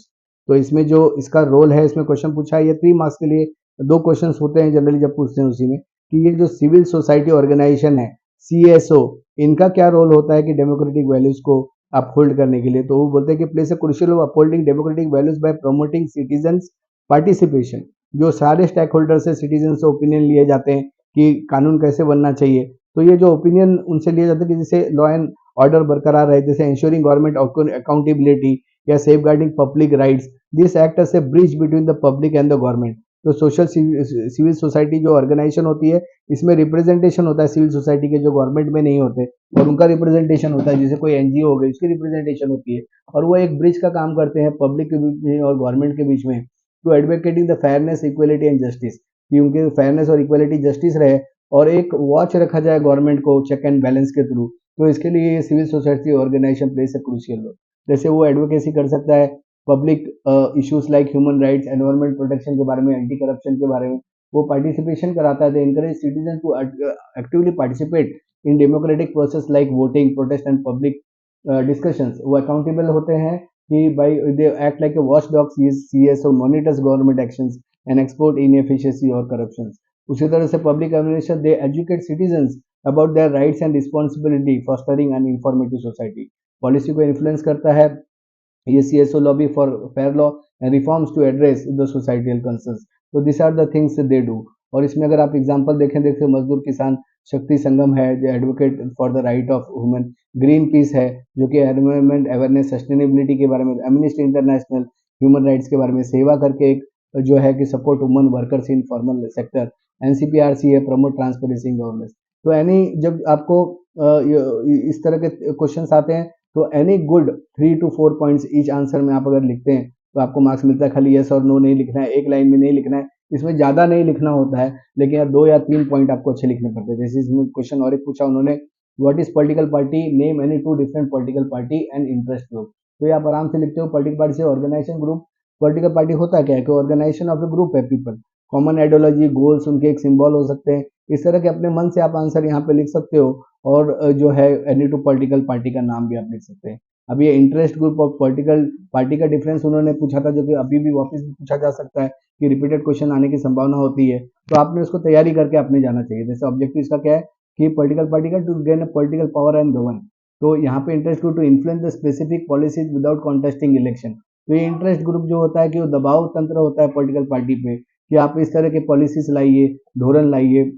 तो इसमें जो इसका role है, इसमें क्वेश्चन पूछा है, ये 3 मार्क्स के लिए 2 क्वेश्चन होते हैं जनरली जब पूछते हैं उसी में, कि ये जो सिविल सोसाइटी ऑर्गेनाइजेशन है सीएसओ, इनका क्या रोल होता है कि डेमोक्रेटिक वैल्यूज को अपहोल्ड करने के लिए। तो वो बोलते हैं कि plays a crucial role upholding democratic values by promoting citizens participation. जो सारे स्टेक होल्डर से सिटीजन से ओपिनियन लिए जाते हैं कि कानून कैसे बनना चाहिए, तो ये जो ओपिनियन उनसे लिए जाते हैं कि जैसे लॉ एंड ऑर्डर बरकरार रहे, जैसे इंश्योरिंग गवर्नमेंट अकाउंटेबिलिटी या safeguarding public rights, this act as a bridge between the public and the government. तो सोशल सिविल सोसाइटी जो ऑर्गेनाइजेशन होती है, इसमें रिप्रेजेंटेशन होता है सिविल सोसाइटी के जो गवर्नमेंट में नहीं होते, और उनका रिप्रेजेंटेशन होता है, जैसे कोई एनजीओ हो गई उसकी रिप्रेजेंटेशन होती है, और वो एक ब्रिज का काम करते हैं पब्लिक के बीच में और गवर्नमेंट के बीच में, to advocating the fairness equality and justice, कि उनके फेयरनेस और इक्वलिटी जस्टिस रहे, और एक वॉच रखा जाए गवर्नमेंट को चेक एंड बैलेंस के थ्रू। तो इसके लिए ये civil society organization plays a crucial role. जैसे वो एडवोकेसी कर सकता है public issues like human rights, environment protection के बारे में, एंटी करप्शन के बारे में, वो पार्टिसिपेशन कराता है। तो encourage citizen to actively participate in democratic process like voting, protest and public discussions. वो अकाउंटेबल होते हैं कि by they act like a watch dog, CSO monitors government actions and export inefficiency और करप्शन। उसी तरह से public administration they educate citizens about their rights and responsibility fostering an informative society. Policy को influence करता है ये CSO lobby for fair law and reforms to address the societal concerns. तो this are the things they do. और इसमें अगर आप example देखें, देखिए मजदूर किसान शक्ति संगम है जो advocate for the right of women, green peas है जो कि एनवायरमेंट अवेयरनेस सस्टेनेबिलिटी के बारे में, एमनेस्टी इंटरनेशनल ह्यूमन राइट्स के बारे में सेवा करके एक जो है कि support woman workers in formal sector, NCPRC है प्रमोट ट्रांसपेरेंसी इन गवर्नेंस। तो यानी जब आपको इस तरह के क्वेश्चंस आते हैं तो any good 3 to 4 points each answer में आप अगर लिखते हैं तो आपको मार्क्स मिलता है। खाली यस और नो नहीं लिखना है, एक लाइन में नहीं लिखना है, इसमें ज़्यादा नहीं लिखना होता है, लेकिन यार 2 या 3 पॉइंट आपको अच्छे लिखने पड़ते हैं। जैसे इसमें क्वेश्चन और एक पूछा उन्होंने, what is political party, name any 2 different political party and interest group. तो ये आप आराम से लिखते हो। पॉलिटिकल पार्टी से ऑर्गेनाइजेशन ग्रुप, पॉलिटिकल पार्टी होता क्या है कि ऑर्गेनाइजेशन ऑफ ए ग्रुप है पीपल, कॉमन आइडियोलॉजी, गोल्स उनके एक सिंबल हो सकते हैं। इस तरह के अपने मन से आप आंसर यहाँ पे लिख सकते हो। और जो है एनी 2 पॉलिटिकल पार्टी का नाम भी आप लिख सकते हैं। अब ये इंटरेस्ट ग्रुप और पॉलिटिकल पार्टी का डिफरेंस उन्होंने पूछा था, जो कि अभी भी वापस भी पूछा जा सकता है कि रिपीटेड क्वेश्चन आने की संभावना होती है, तो आपने उसको तैयारी करके आपने जाना चाहिए। जैसे ऑब्जेक्टिव इसका क्या है कि पॉलिटिकल पार्टी का to gain political power and govern. तो यहाँ पे interest group to influence the specific policies without contesting election. तो ये इंटरेस्ट ग्रुप जो होता है कि वो दबाव तंत्र होता है पॉलिटिकल पार्टी पे कि आप इस तरह के पॉलिसीज लाइए, धोरण लाइए,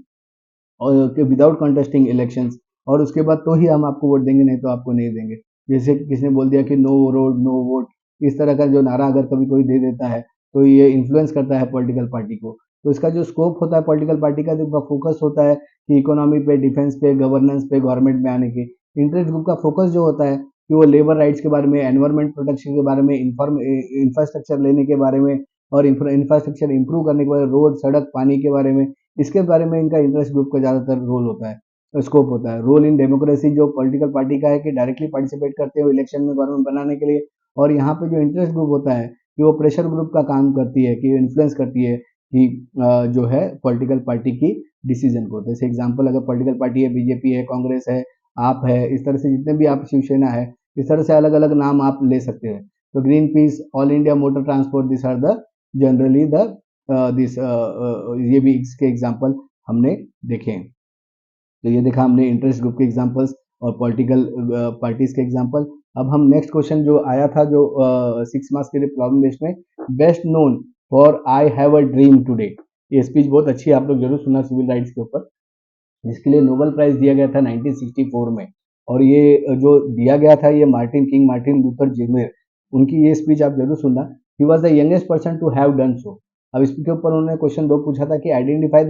और कि विदाउट कंटेस्टिंग इलेक्शंस, और उसके बाद तो ही हम आपको वोट देंगे, नहीं तो आपको नहीं देंगे। जैसे किसी ने बोल दिया कि नो रोड नो वोट, इस तरह का जो नारा अगर कभी कोई दे देता है तो ये इन्फ्लुएंस करता है पॉलिटिकल पार्टी को। तो इसका जो स्कोप होता है पॉलिटिकल पार्टी का, जो फोकस होता है कि इकोनॉमी पे, डिफेंस पे, गवर्नेंस पे, गवर्नमेंट में आने के। इंटरेस्ट ग्रुप का फोकस जो होता है कि वो लेबर राइट्स के बारे में, एनवायरमेंट प्रोटेक्शन के बारे में, इंफ्रास्ट्रक्चर लेने के बारे में, और इंफ्रास्ट्रक्चर इंप्रूव करने के बारे में, रोड, सड़क, पानी के बारे में, इसके बारे में इनका इंटरेस्ट ग्रुप का ज़्यादातर रोल होता है, स्कोप होता है। रोल इन डेमोक्रेसी जो पॉलिटिकल पार्टी का है कि डायरेक्टली पार्टिसिपेट करते हो इलेक्शन में गवर्नमेंट बनाने के लिए। और यहाँ पे जो इंटरेस्ट ग्रुप होता है कि वो प्रेशर ग्रुप का काम करती है, कि इन्फ्लुएंस करती है कि जो है पॉलिटिकल पार्टी की डिसीजन को। जैसे एग्जांपल, अगर पॉलिटिकल पार्टी है, बीजेपी है, कांग्रेस है, आप है, इस तरह से जितने भी आप, शिवसेना है, इस तरह से अलग अलग नाम आप ले सकते हैं। तो Greenpeace, all India motor transport, this are the generally the this ये भी इसके एग्जाम्पल हमने देखे हैं। तो ये देखा हमने इंटरेस्ट ग्रुप के एग्जांपल्स और पॉलिटिकल पार्टीज के एग्जांपल। अब हम नेक्स्ट क्वेश्चन जो आया था जो 6 मार्क्स के लिए प्रॉब्लम बेस्ड में, best known for I have a dream today, ये स्पीच बहुत अच्छी है, आप लोग जरूर सुनना सिविल राइट्स के ऊपर, जिसके लिए नोबेल प्राइज दिया गया था 1964 में। और ये जो दिया गया था ये मार्टिन लूथर जूनियर, उनकी ये स्पीच आप जरूर सुनना। He was the youngest person to have done so. अब इसके ऊपर उन्होंने क्वेश्चन 2 पूछा था कि identify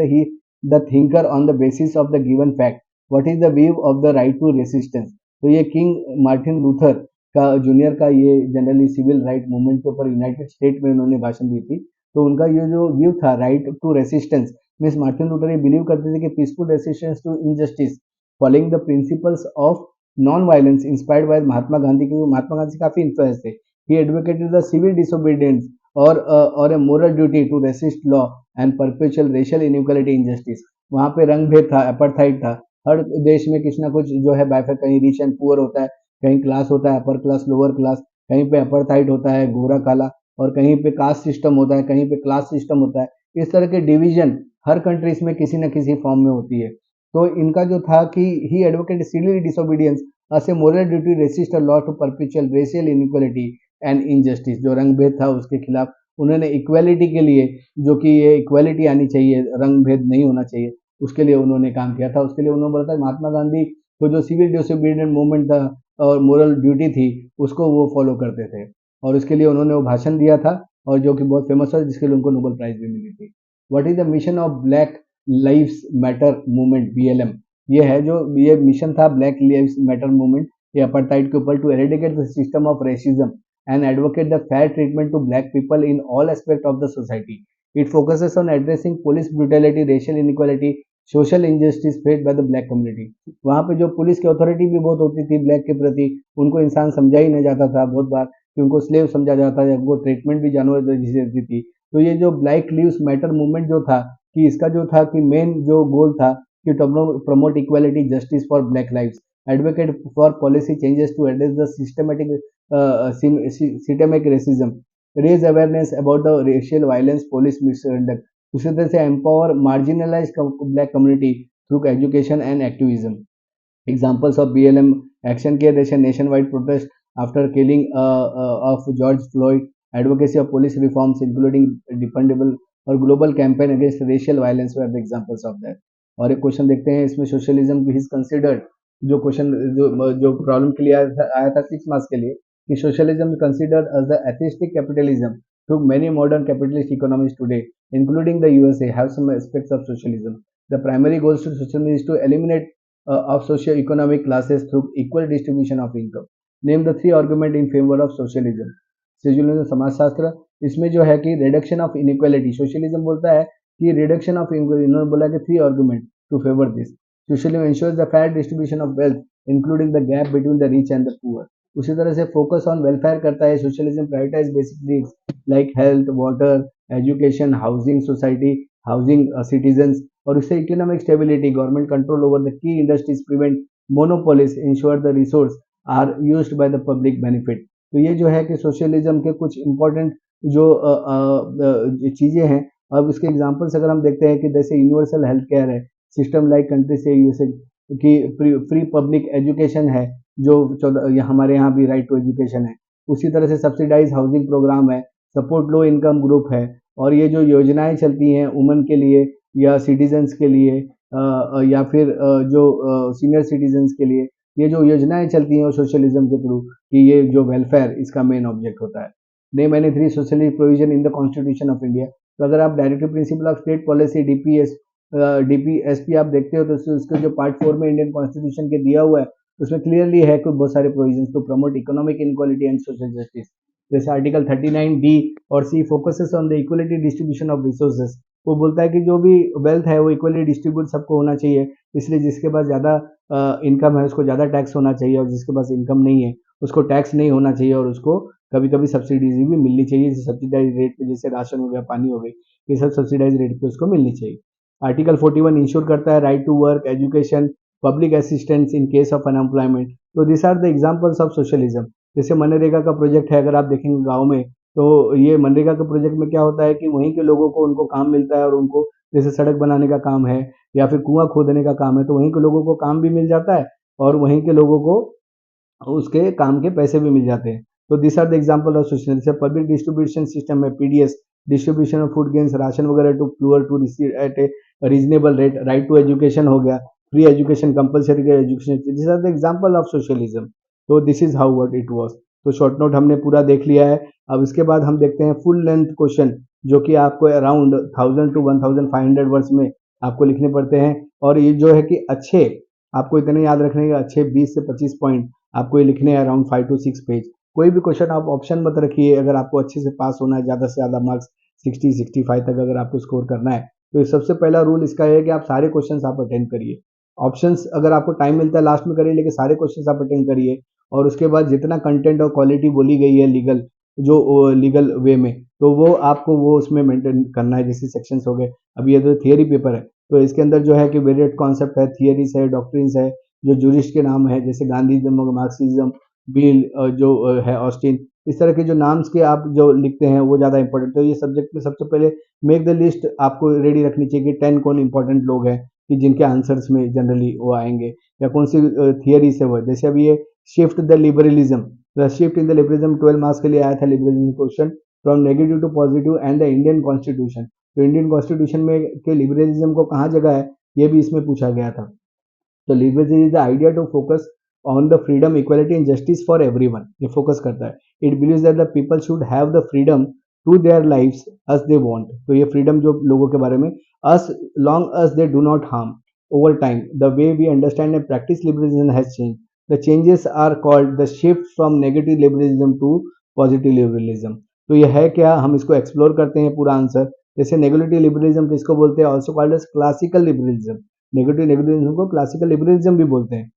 the thinker on the basis of the given fact, what is the view of the right to resistance. तो ये किंग मार्टिन लूथर का जूनियर का ये जनरली सिविल राइट मूवमेंट के ऊपर यूनाइटेड स्टेट में उन्होंने भाषण दी थी। तो उनका ये जो व्यू था right to resistance, means Martin Luther ये बिलीव करते थे कि peaceful resistance to injustice following the principles of non violence inspired by Mahatma Gandhi, क्योंकि महात्मा गांधी काफी इन्फ्लुएंस थे। He advocated the civil disobedience और a moral duty to resist law and perpetual racial inequality injustice. वहाँ पे रंग भेद था, अपार्थाइड था, हर देश में कुछ ना कुछ जो है बाइफर, कहीं रिच एंड पुअर होता है, कहीं क्लास होता है अपर क्लास लोअर क्लास, कहीं पे अपार्थाइड होता है गोरा काला, और कहीं पे कास्ट सिस्टम होता है, कहीं पे क्लास सिस्टम होता है। इस तरह के डिवीजन हर कंट्रीज में किसी न किसी फॉर्म में होती है। तो इनका जो था कि he advocate civil disobedience as a moral duty resist a law to perpetual racial inequality and injustice, जो रंग भेद था उसके खिलाफ उन्होंने इक्वालिटी के लिए, जो कि ये इक्वालिटी आनी चाहिए, रंग भेद नहीं होना चाहिए, उसके लिए उन्होंने काम किया था। उसके लिए उन्होंने बोला था महात्मा गांधी को जो सिविल डिसोबीडियंट मूवमेंट था और मोरल ड्यूटी थी उसको वो फॉलो करते थे, और उसके लिए उन्होंने वो भाषण दिया था और जो कि बहुत फेमस है, जिसके लिए उनको नोबेल प्राइज भी मिली थी। What is the mission of black lives matter movement, BLM, ये है जो ये मिशन था ब्लैक लाइव्स मैटर मूवमेंट, ये अपार्थाइड के ऊपर, to eradicate the system of racism and advocate the fair treatment to black people in all aspects of the society. It focuses on addressing police brutality, racial inequality, social injustice faced by the black community. वहाँ पे जो police की authority भी बहुत होती थी black के प्रति, उनको इंसान समझा ही नहीं जाता था बहुत बार, कि उनको स्लेव समझा जाता था, उनको ट्रीटमेंट भी जानवर जैसी देती थी। तो ये जो ब्लैक लिव्स मैटर मूवमेंट जो था, कि इसका जो था कि मेन जो गोल था कि promote equality justice for black lives, advocate for policy changes to address the systemic racism, raise awareness about the racial violence, police misconduct, उसी तरह से empower marginalized black community through education and activism. Examples of BLM action किए जैसे nationwide protest after killing of George Floyd, advocacy of police reforms including dependable और global campaign against racial violence were the examples of that. और एक question देखते हैं इसमें, socialism भी is considered, जो क्वेश्चन जो प्रॉब्लम के लिए आया था 6 मार्क्स के लिए, कि socialism considered as the atheistic capitalism through many modern capitalist economies today including the USA have some aspects of socialism. The primary goals to socialism is to eliminate of socio-economic classes through equal distribution of income. Name the 3 argument in favor of socialism. Socialism समाजशास्त्र, इसमें जो है कि reduction of inequality, socialism बोलता है कि reduction of inequality, इन्होंने बोला कि 3 argument to favour this. Socialism ensures the fair distribution of wealth including the gap between the rich and the poor. उसी तरह से फोकस ऑन वेलफेयर करता है socialism, prioritise basic needs like health, water, education, housing society, housing citizens, और उससे economic stability, government control over the key industries, prevent monopolies, ensure the resource are used by the public benefit. तो ये जो है कि socialism के कुछ important जो चीज़ें हैं, अब इसके एग्जांपल्स अगर हम देखते हैं कि जैसे यूनिवर्सल हेल्थ केयर है, सिस्टम लाइक कंट्री से यूएसए की फ्री पब्लिक एजुकेशन है, जो हमारे यहाँ भी राइट टू एजुकेशन है. उसी तरह से सब्सिडाइज हाउसिंग प्रोग्राम है, सपोर्ट लो इनकम ग्रुप है, और ये जो योजनाएं चलती हैं वुमेन के लिए या सिटीजन्स के लिए या फिर जो सीनियर सिटीजन्स के लिए, ये जो योजनाएं चलती हैं सोशलिज्म के थ्रू, कि ये जो वेलफेयर इसका मेन ऑब्जेक्ट होता है. Name any 3 socially provision in the constitution of India. तो अगर आप directive principle of state policy DPSP आप देखते हो तो उसके जो पार्ट 4 में इंडियन कॉन्स्टिट्यूशन के दिया हुआ है, उसमें क्लियरली है कि बहुत सारे provision to promote economic inequality and social justice. जैसे आर्टिकल 39D और C focuses on the equality distribution of resources. वो बोलता है कि जो भी वेल्थ है वो इक्वली डिस्ट्रीब्यूट सबको होना चाहिए, इसलिए जिसके पास ज़्यादा इनकम है उसको ज़्यादा टैक्स होना चाहिए, और जिसके पास इनकम नहीं है उसको टैक्स नहीं होना चाहिए, और उसको कभी कभी सब्सिडीज भी मिलनी चाहिए, जैसे सब्सिडाइज रेट पे, जैसे राशन हो गया, पानी हो गई, ये सब सब्सिडाइज रेट पे उसको मिलनी चाहिए. आर्टिकल 41 इंश्योर करता है right to work, education, public assistance in case of unemployment. तो this are the examples of socialism. जैसे मनरेगा का प्रोजेक्ट है, अगर आप देखेंगे गाँव में, तो ये मनरेगा के प्रोजेक्ट में क्या होता है कि वहीं के लोगों को उनको काम मिलता है, और उनको जैसे सड़क बनाने का काम है या फिर कुआँ खोदने का काम है, तो वहीं के लोगों को काम भी मिल जाता है और वहीं के लोगों को उसके काम के पैसे भी मिल जाते हैं। तो this are the example of social, जैसे पब्लिक डिस्ट्रीब्यूशन सिस्टम है, PDS, distribution of food grains, ration वगैरह to poor to receive at a reasonable rate, right to education हो गया, free education, compulsory education, this are the example of socialism. तो this is how what it was. तो short note हमने पूरा देख लिया है। अब इसके बाद हम देखते हैं फुल लेंथ क्वेश्चन, जो कि आपको अराउंड 1000 टू 1500 वर्ड्स में आपको लिखने पड़ते हैं। और ये जो है कि अच्छे, आपको इतने याद रखने के अच्छे 20 से 25 पॉइंट आपको ये लिखने हैं, अराउंड 5 टू 6 पेज। कोई भी क्वेश्चन आप ऑप्शन मत रखिए, अगर आपको अच्छे से पास होना है, ज़्यादा से ज़्यादा मार्क्स 60 65 तक अगर आपको स्कोर करना है, तो ये सबसे पहला रूल इसका है कि आप सारे क्वेश्चंस आप अटेंड करिए। ऑप्शंस अगर आपको टाइम मिलता है लास्ट में करिए, लेकिन सारे क्वेश्चंस आप अटेंड करिए। और उसके बाद जितना कंटेंट और क्वालिटी बोली गई है लीगल, जो लीगल वे में, तो वो आपको वो उसमें मेंटेन करना है। जैसे सेक्शंस हो गए, अभी ये जो थियरी पेपर है, तो इसके अंदर जो है कि वेरिएट कॉन्सेप्ट है, थियरीज है, डॉक्ट्रिन्स है, जो जूरिस्ट के नाम है, जैसे गांधीज्म, मार्क्सिज्म, बील, जो है ऑस्टिन, इस तरह के जो नाम्स के आप जो लिखते हैं वो ज़्यादा इंपॉर्टेंट। तो ये सब्जेक्ट में सबसे पहले मेक द लिस्ट आपको रेडी रखनी चाहिए कि 10 कौन इंपॉर्टेंट लोग हैं कि जिनके आंसर्स में जनरली वो आएंगे, या कौन सी थियरी से वो। जैसे अभी ये shift the liberalism, the shift in the liberalism 12 marks के लिए आया था, liberalism question, from negative to positive and the Indian constitution. तो इंडियन कॉन्स्टिट्यूशन में के लिबरलिज्म को कहाँ जगह है, ये भी इसमें पूछा गया था। तो liberalism is the idea to focus on the freedom, equality and justice for everyone. ये फोकस करता है। It believes that the people should have the freedom to their lives as they want. तो ये फ्रीडम जो लोगों के बारे में, as long as they do not harm. Over time the way we understand and practice liberalism has change. The changes are called the shift from negative liberalism to positive liberalism. तो ये है क्या, हम इसको एक्सप्लोर करते हैं पूरा answer. जैसे नेगेटिव लिबरलिज्म किसको बोलते हैं, also called as classical liberalism. Negative liberalism को क्लासिकल लिबरलिज्म भी बोलते हैं।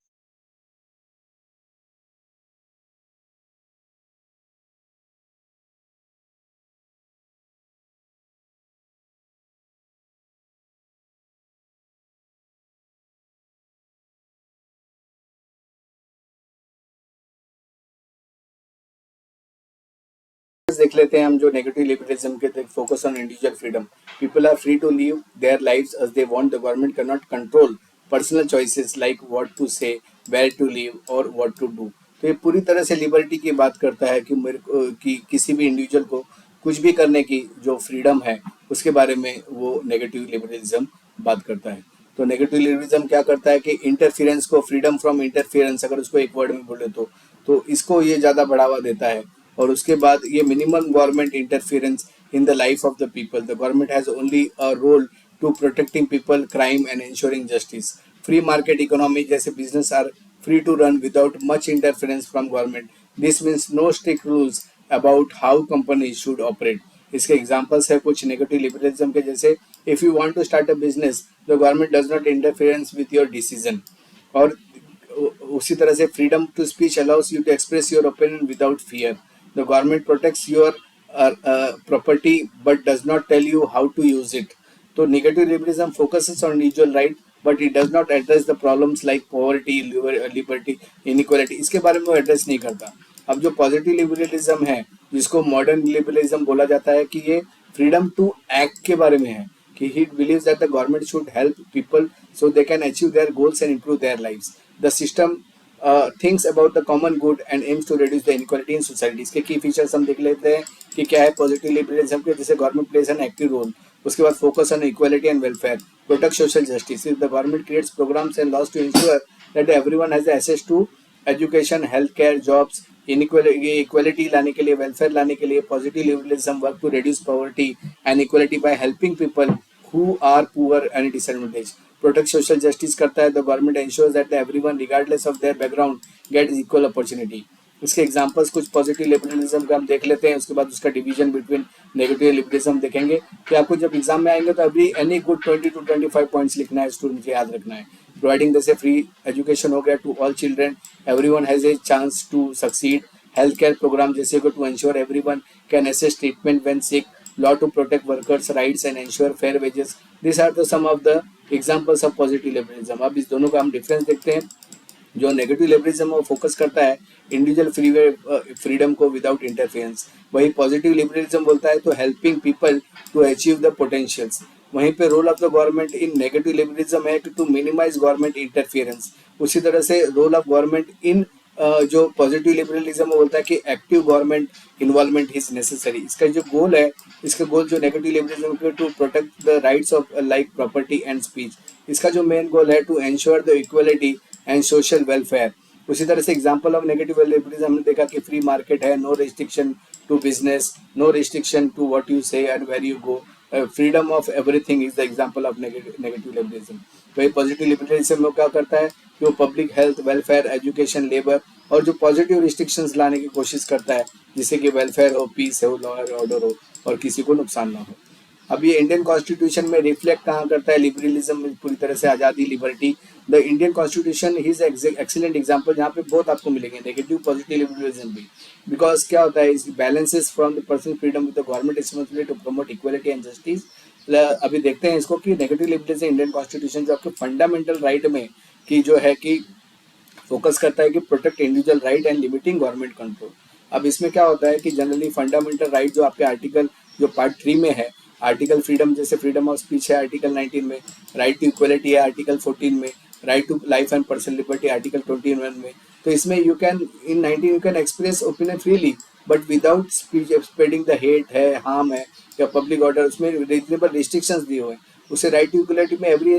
देख लेते हैं हम जो नेगेटिव लिबरलिज्म के, focus on individual freedom. People are free to live their lives as they want, the government can not control personal choices like what to say, where to live और व्हाट टू डू। तो ये पूरी तरह से liberty की बात करता है कि मेरे को कि किसी भी इंडिविजुअल को कुछ भी करने की जो फ्रीडम है उसके बारे में वो नेगेटिव लिबरलिज्म बात करता है। तो नेगेटिव लिबरलिज्म क्या करता है कि इंटरफेरेंस को, फ्रीडम फ्रॉम इंटरफेरेंस अगर उसको एक वर्ड में बोले तो इसको ये ज़्यादा बढ़ावा देता है। और उसके बाद ये minimum government interference in the life of the people, the government has only a role to protecting people crime and ensuring justice. Free market economy, जैसे business are free to run without much interference from government. This means no strict rules about how companies should operate. इसके examples है कुछ negative liberalism के, जैसे if you want to start a business the government does not interference with your decision. और उसी तरह से freedom to speech allows you to express your opinion without fear. The government protects your property but does not tell you how to use it. तो negative liberalism focuses on individual right but it does not address the problems like poverty, liberty, inequality, इसके बारे में वो address नहीं करता। अब जो positive liberalism है, जिसको मॉडर्न लिबरलिज्म बोला जाता है, कि ये फ्रीडम टू एक्ट के बारे में है, कि he believes that the government should help people so they can achieve their goals and improve their lives. The system thinks about the common good and aims to reduce the inequality in society. इसके की features हम देख लेते हैं कि क्या है positive liberalism के, जैसे government plays an active role. उसके बाद focus on equality and welfare, protect social justice, the government creates programmes and laws to ensure that everyone has access to education, health care, jobs. Equality लाने के लिए, welfare लाने के लिए positive liberalism work to reduce poverty and equality by helping people who are poor and disadvantaged. Protect social justice करता है, the government ensures that everyone regardless of their background gets equal opportunity. इसके examples कुछ positive liberalism का हम देख लेते हैं, उसके बाद उसका डिवीजन बिटवीन नेगेटिव लिबरलिज्म देखेंगे कि आपको जब एग्जाम में आएंगे तो अभी एनी गुड 20 to 25 पॉइंट्स लिखना है, स्टूडेंट को याद रखना है। प्रोवाइडिंग जैसे फ्री एजुकेशन हो गया to all children, everyone has a chance to succeed. Health care programme जैसे को to ensure everyone can access treatment when sick, law to protect workers' rights and ensure fair wages. These are the some of the examples of positive liberalism. अब इस दोनों का हम difference देखते हैं। जो नेगेटिव लिबरलिज्म वो फोकस करता है इंडिविजुअल फ्रीडम को विदाउट इंटरफेरेंस। वही पॉजिटिव लिबरलिज्म बोलता है तो helping people to achieve the potentials. वहीं पे role of the government in negative liberalism है टू मिनिमाइज गवर्नमेंट इंटरफेरेंस। उसी तरह से रोल ऑफ गवर्नमेंट इन जो पॉजिटिव लिबरलिज्म वो बोलता है कि active government involvement is necessary. इसका जो गोल है, इसका गोल जो नेगेटिव लिबरलिज्म के to protect the rights of like property and speech. इसका जो मेन गोल है to ensure the equality and social welfare. उसी तरह से एग्जांपल ऑफ नेगेटिव लिबरलिज्म हमने देखा कि फ्री मार्केट है, no restriction to business, no restriction to what you say and where you go, freedom of everything is the example of negative liberalism. तो ये positive liberalism में क्या करता है कि वो public health, welfare, education, labour और जो पॉजिटिव रिस्ट्रिक्शंस लाने की कोशिश करता है जिससे कि वेलफेयर हो, पीस हो, लॉ एंड ऑर्डर हो और किसी को नुकसान ना हो। अब ये इंडियन कॉन्स्टिट्यूशन में रिफ्लेक्ट कहाँ करता है लिबरलिज्म, पूरी तरह से आज़ादी, liberty. The Indian constitution is excellent example जहाँ पे बहुत आपको मिलेंगे नेगेटिव पॉजिटिव लिबरलिज्म भी। बिकॉज क्या होता है, इस balances from the personal freedom with the government responsibility to promote equality and justice. अभी देखते हैं इसको कि नेगेटिव लिबरलिज्म इंडियन कॉन्स्टिट्यूशन जो आपके फंडामेंटल राइट में कि जो है कि फोकस करता है कि protect individual right and limiting government control. अब इसमें क्या होता है कि जनरली फंडामेंटल राइट जो आपके आर्टिकल जो पार्ट 3 में है, आर्टिकल फ्रीडम जैसे फ्रीडम ऑफ स्पीच है आर्टिकल 19 में, राइट टू इक्वलिटी है आर्टिकल 14 में, right to life and personal liberty article 21 में। तो इसमें you can in 19 you can express opinion freely but without spreading the hate है, हार्म है या पब्लिक ऑर्डर, उसमें रीजनेबल रिस्ट्रिक्शंस दिए हुए हैं। उसे राइट टू इक्वलिटी में every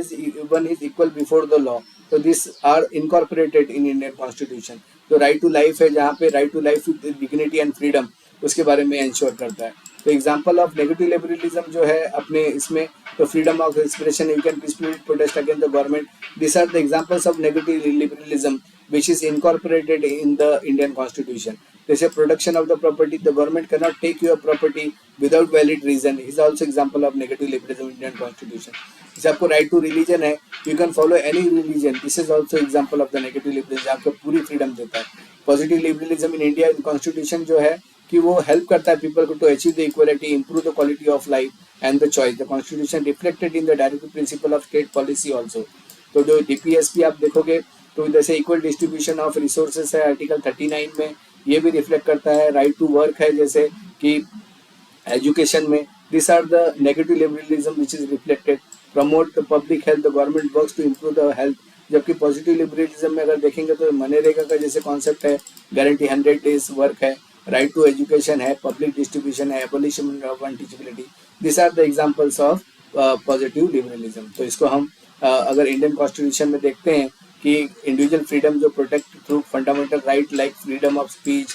one is equal before the law. तो this are incorporated in Indian constitution. तो राइट टू लाइफ है जहाँ पे right to life with dignity and freedom उसके बारे में इंश्योर करता है। तो एग्जांपल ऑफ नेगेटिव लिबरलिज्म जो है अपने इसमें, तो freedom of expression, you can peacefully protest against the government. This are the examples of negative liberalism which is incorporated in the Indian Constitution. They say protection of the property. The government cannot take your property without valid reason. Is also example of negative liberalism in Indian Constitution. जैसे आपको right to religion है, you can follow any religion. This is also example of the negative liberalism. आपको पूरी freedom देता है। Positive liberalism in India in Constitution जो है कि वो हेल्प करता है पीपल को to achieve the equality, improve the quality of life and the choice. The constitution reflected in the directive principle of state policy also. तो जो DPSP आप देखोगे तो जैसे इक्वल डिस्ट्रीब्यूशन ऑफ रिसोर्सेस है आर्टिकल 39 में, ये भी रिफ्लेक्ट करता है। राइट टू वर्क है जैसे कि एजुकेशन में। This are the negative liberalism which is reflected. Promote the public health, the government works to improve the health. जबकि पॉजिटिव लिबरलिज्म में अगर देखेंगे तो मनरेगा का जैसे कॉन्सेप्ट है, गारंटी 100 डेज वर्क है, राइट टू एजुकेशन है, पब्लिक डिस्ट्रीब्यूशन है, abolition of untouchability. This are the examples of positive liberalism. तो इसको हम अगर इंडियन कॉन्स्टिट्यूशन में देखते हैं कि इंडिविजुअल फ्रीडम जो protect through fundamental right like freedom of speech,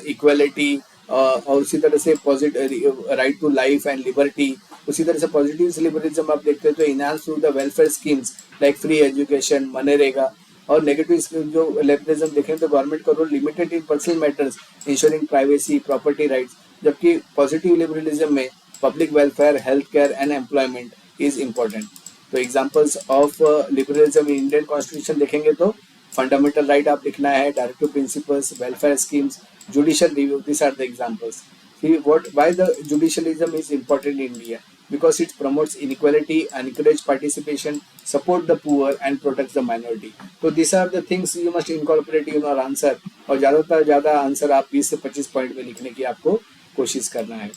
equality और उसी तरह से positive right to life and liberty. उसी तरह से पॉजिटिव लिबरलिज्म आप देखते हैं तो enhance through the welfare schemes like free education, MNREGA. और नेगेटिव जो लिबरलिज्म देखें तो गवर्नमेंट का role limited in personal matters ensuring privacy, property rights. जबकि पॉजिटिव लिबरलिज्म में public welfare, health care and employment is important. तो examples of liberalism in Indian constitution देखेंगे तो फंडामेंटल राइट आप लिखना है, directive principles, welfare schemes, judicial review. This are the examples. See what why the judicialism is important in India, because it promotes inequality, encourage participation, support the poor and protects the minority. So these are the things you must incorporate in your answer। और ज़्यादातर ज़्यादा answer आप 20 से 25 point में लिखने की आपको कोशिश करना है।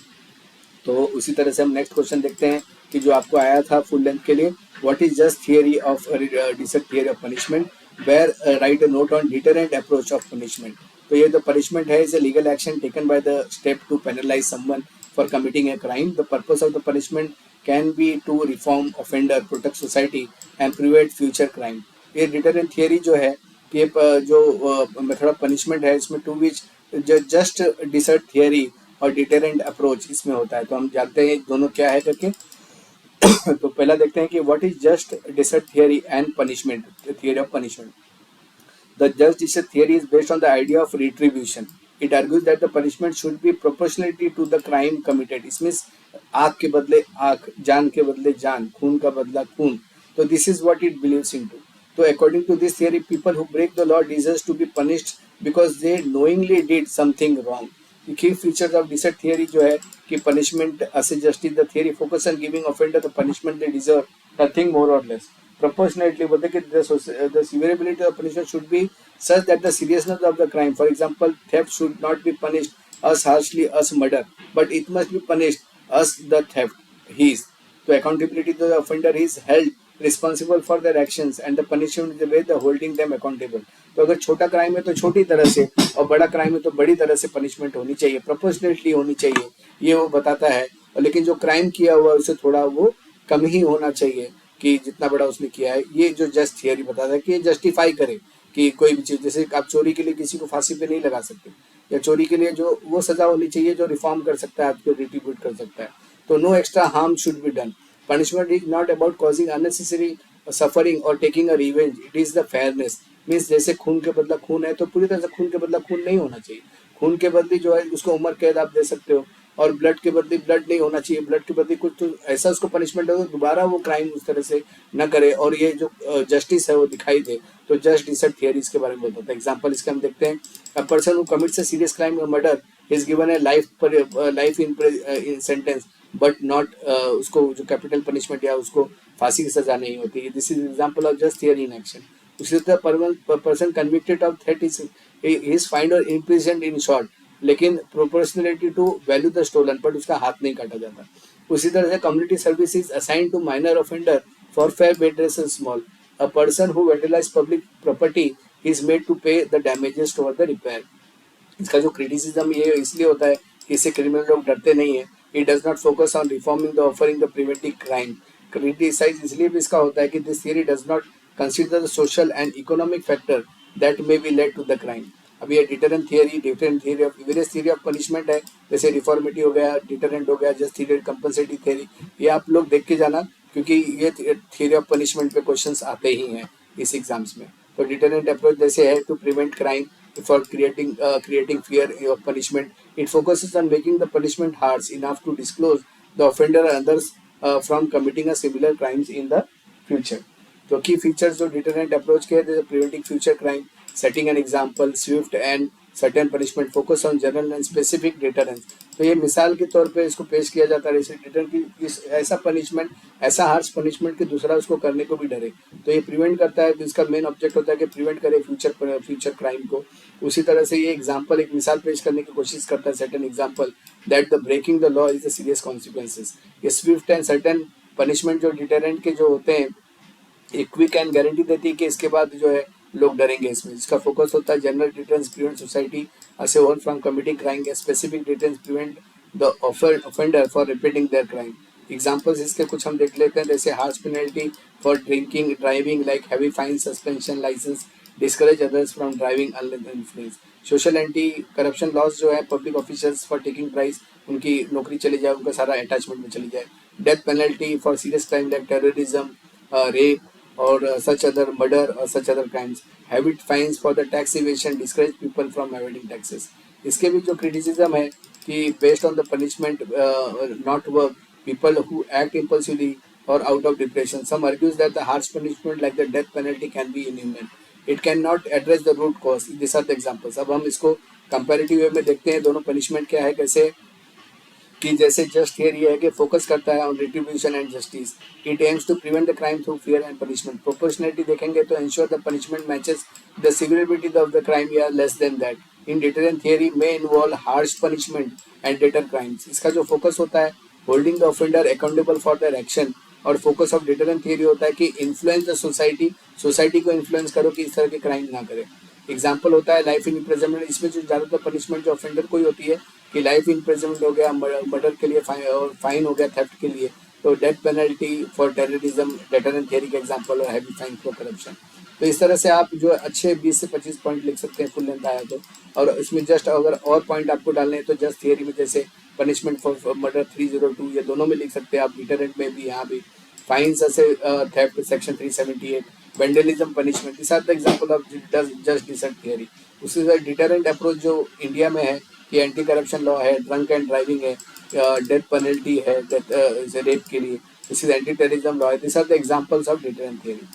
तो उसी तरह से हम नेक्स्ट क्वेश्चन देखते हैं कि जो आपको आया था फुल लेंथ के लिए, what is just theory of dissent theory of punishment, where write a note on deterrent approach of punishment. तो ये जो पनिशमेंट है is a legal action taken by the step to penalise someone for committing a crime. The purpose of the punishment can be to reform offender, protect society and prevent future crime. ये deterrent theory जो है कि जो method of punishment है इसमें to which just desert theory और deterrent approach इसमें होता है। तो हम जानते हैं दोनों क्या है करके। तो पहला देखते हैं कि what is just desert theory and punishment, theory of punishment. The just desert theory is based on the idea of retribution. It argues that the punishment should be proportionality to the crime committed. इसमें आंख के बदले आंख, जान के बदले जान, खून का बदला खून। तो this is what it believes into. तो according to this theory people who break the law deserves to be punished because they knowingly did something wrong. Key features of desert theory जो है कि punishment as justice the theory focus on giving offender the punishment they deserve, nothing more और less. proportionately बोलते हैं कि the severability of punishment should be such that the seriousness of the crime, for example, theft should not be punished as harshly as murder, but it must be punished as the theft is. So accountability to the offender is held responsible for their actions and the punishment is the way the holding them accountable. तो अगर छोटा crime है तो छोटी तरह से और बड़ा क्राइम है तो बड़ी तरह से पनिशमेंट होनी चाहिए, प्रोपोर्शनेटली होनी चाहिए, ये वो बताता है। लेकिन जो क्राइम किया हुआ है उसे थोड़ा वो कम ही होना चाहिए कि जितना बड़ा उसने किया है। ये जो जस्ट थियरी बताता है कि ये जस्टिफाई करे कि कोई भी चीज़, जैसे आप चोरी के लिए किसी को फांसी पे नहीं लगा सकते, या चोरी के लिए जो वो सज़ा होनी चाहिए जो रिफॉर्म कर सकता है, आपको रिट्रीब्यूट कर सकता है। तो no extra harm should be done. Punishment is not about causing unnecessary suffering or taking a revenge. It is the fairness. Means जैसे खून के बदला खून है तो पूरी तरह से खून के बदला खून नहीं होना चाहिए। खून के बदले जो है उसको उम्र कैद आप दे सकते हो, और ब्लड के बदले ब्लड नहीं होना चाहिए। ब्लड के बदले कुछ तो ऐसा उसको पनिशमेंट हो दोबारा वो क्राइम उस तरह से न करे, और ये जो जस्टिस है वो दिखाई दे। तो जस्ट डिसर्ट थियरी इसके बारे में बताता है। एग्जाम्पल इसके हम देखते हैं, a person who commits a serious crime और murder is given a life in sentence but not उसको जो कैपिटल पनिशमेंट या उसको फांसी की सजा नहीं होती। This is example of just theory in action. उसी तरह person convicted of theft is fined और इम्प्रिजन्ड इन शॉर्ट, लेकिन proportionality to value the stolen, but उसका हाथ नहीं काटा जाता। उसी तरह से community service is assigned to minor offender for fair बेडरेस small. A person who vandalize public property is made to pay the damages toward the repair. इसका जो क्रिटिसिज्म ये इसलिए होता है कि इससे क्रिमिनल लोग डरते नहीं है। It does not focus on reforming the offering the preventive crime. Criticise इसलिए भी इसका होता है कि this theory does not consider the social and economic factor that may be led to the crime. अब ये deterrent theory of various theory of punishment है, जैसे रिफॉर्मेटिव हो गया, डिटरेंट हो गया, जस्ट थियरी, कंपनसेटिव थियरी, ये आप लोग देख के जाना क्योंकि ये थियरी ऑफ पनिशमेंट पे क्वेश्चंस आते ही हैं इस एग्जाम्स में। तो डिटरेंट अप्रोच जैसे है to prevent crime for creating fear of punishment. It focuses on making the punishment harsh enough to disclose the offender and others from committing a similar crimes in the future. तो की features जो deterrent approach के हैं, preventing future crime, setting an example, Swift and certain punishment, focus on general and specific deterrence. तो ये मिसाल के तौर पे इसको पेश किया जाता है, डिटरेंट की इस ऐसा पनिशमेंट, ऐसा हार्श पनिशमेंट कि दूसरा उसको करने को भी डरे। तो ये प्रिवेंट करता है, इसका मेन ऑब्जेक्ट होता है कि प्रिवेंट करे फ्यूचर क्राइम को। उसी तरह से ये एग्जांपल, एक मिसाल पेश करने की कोशिश करता है, certain example that the breaking the law is the serious consequences. ये स्विफ्ट एंड सर्टेन पनिशमेंट जो डिटरेंट के जो होते हैं, एक क्विक एंड गारंटी देती है कि इसके बाद जो है लोग डरेंगे इसमें। इसका फोकस होता है general deterrence prevent society as a whole from committing crime, specific deterrence prevent the offender for repeating their crime. Examples इसके कुछ हम देख लेते हैं, जैसे harsh penalty for drinking driving like heavy fine, suspension license, discourage others from driving under influence. Social anti corruption laws जो है, public officers for taking price, उनकी नौकरी चली जाए, उनका सारा अटैचमेंट में चली जाए। Death penalty for serious crime like terrorism, rape or such other murder or such other crimes. Habit fines for the tax evasion, discourage people from evading taxes. इसके भी जो criticism है कि based on the punishment not work, people who act impulsively or out of depression. Some argues that the harsh punishment like the death penalty can be inhumane. It cannot address the root cause. These are the examples. अब हम इसको comparative way में देखते हैं, दोनों punishment क्या है, कैसे कि जैसे जस्ट हियर ये है कि फोकस करता है on retribution and justice. It aims to prevent the crime through fear and punishment. Proportionality देखेंगे तो ensure the punishment matches the civility of the crime या less than that. In deterrent theory में involve harsh punishment and deter crimes. इसका जो focus होता है holding the offender accountable for their action, और focus of deterrent theory होता है कि इन्फ्लुएंस द सोसाइटी को इन्फ्लुएंस करो कि इस तरह के क्राइम ना करे। एग्जाम्पल होता है लाइफ इन इम्प्रिजनमेंट। इसमें जो ज़्यादातर पनिशमेंट जो ऑफेंडर को ही होती है कि लाइफ इम्प्रिजनमेंट हो गया मर्डर के लिए, फाइन हो गया थेफ्ट के लिए, तो death penalty for terrorism deterrent theory का एग्जांपल, और हैवी फाइन फॉर करप्शन। तो इस तरह से आप जो अच्छे 20 से 25 पॉइंट लिख सकते हैं, फुल लेंथ आया तो। और इसमें जस्ट अगर और पॉइंट आपको डालने हैं तो जस्ट थियरी में जैसे पनिशमेंट फॉर मर्डर 302, ये दोनों में लिख सकते हैं आप, डिटरेंट में भी, यहाँ भी फाइन्स ऐसे theft section 378, vandalism punishment. This are the example of just desert theory. उसी तरह डिटरेंट अप्रोच जो इंडिया में है कि एंटी करप्शन लॉ है, ड्रंक एंड ड्राइविंग है, डेथ पेनल्टी है रेप के लिए, this is anti terrorism law है। This are the examples of deterrent theory.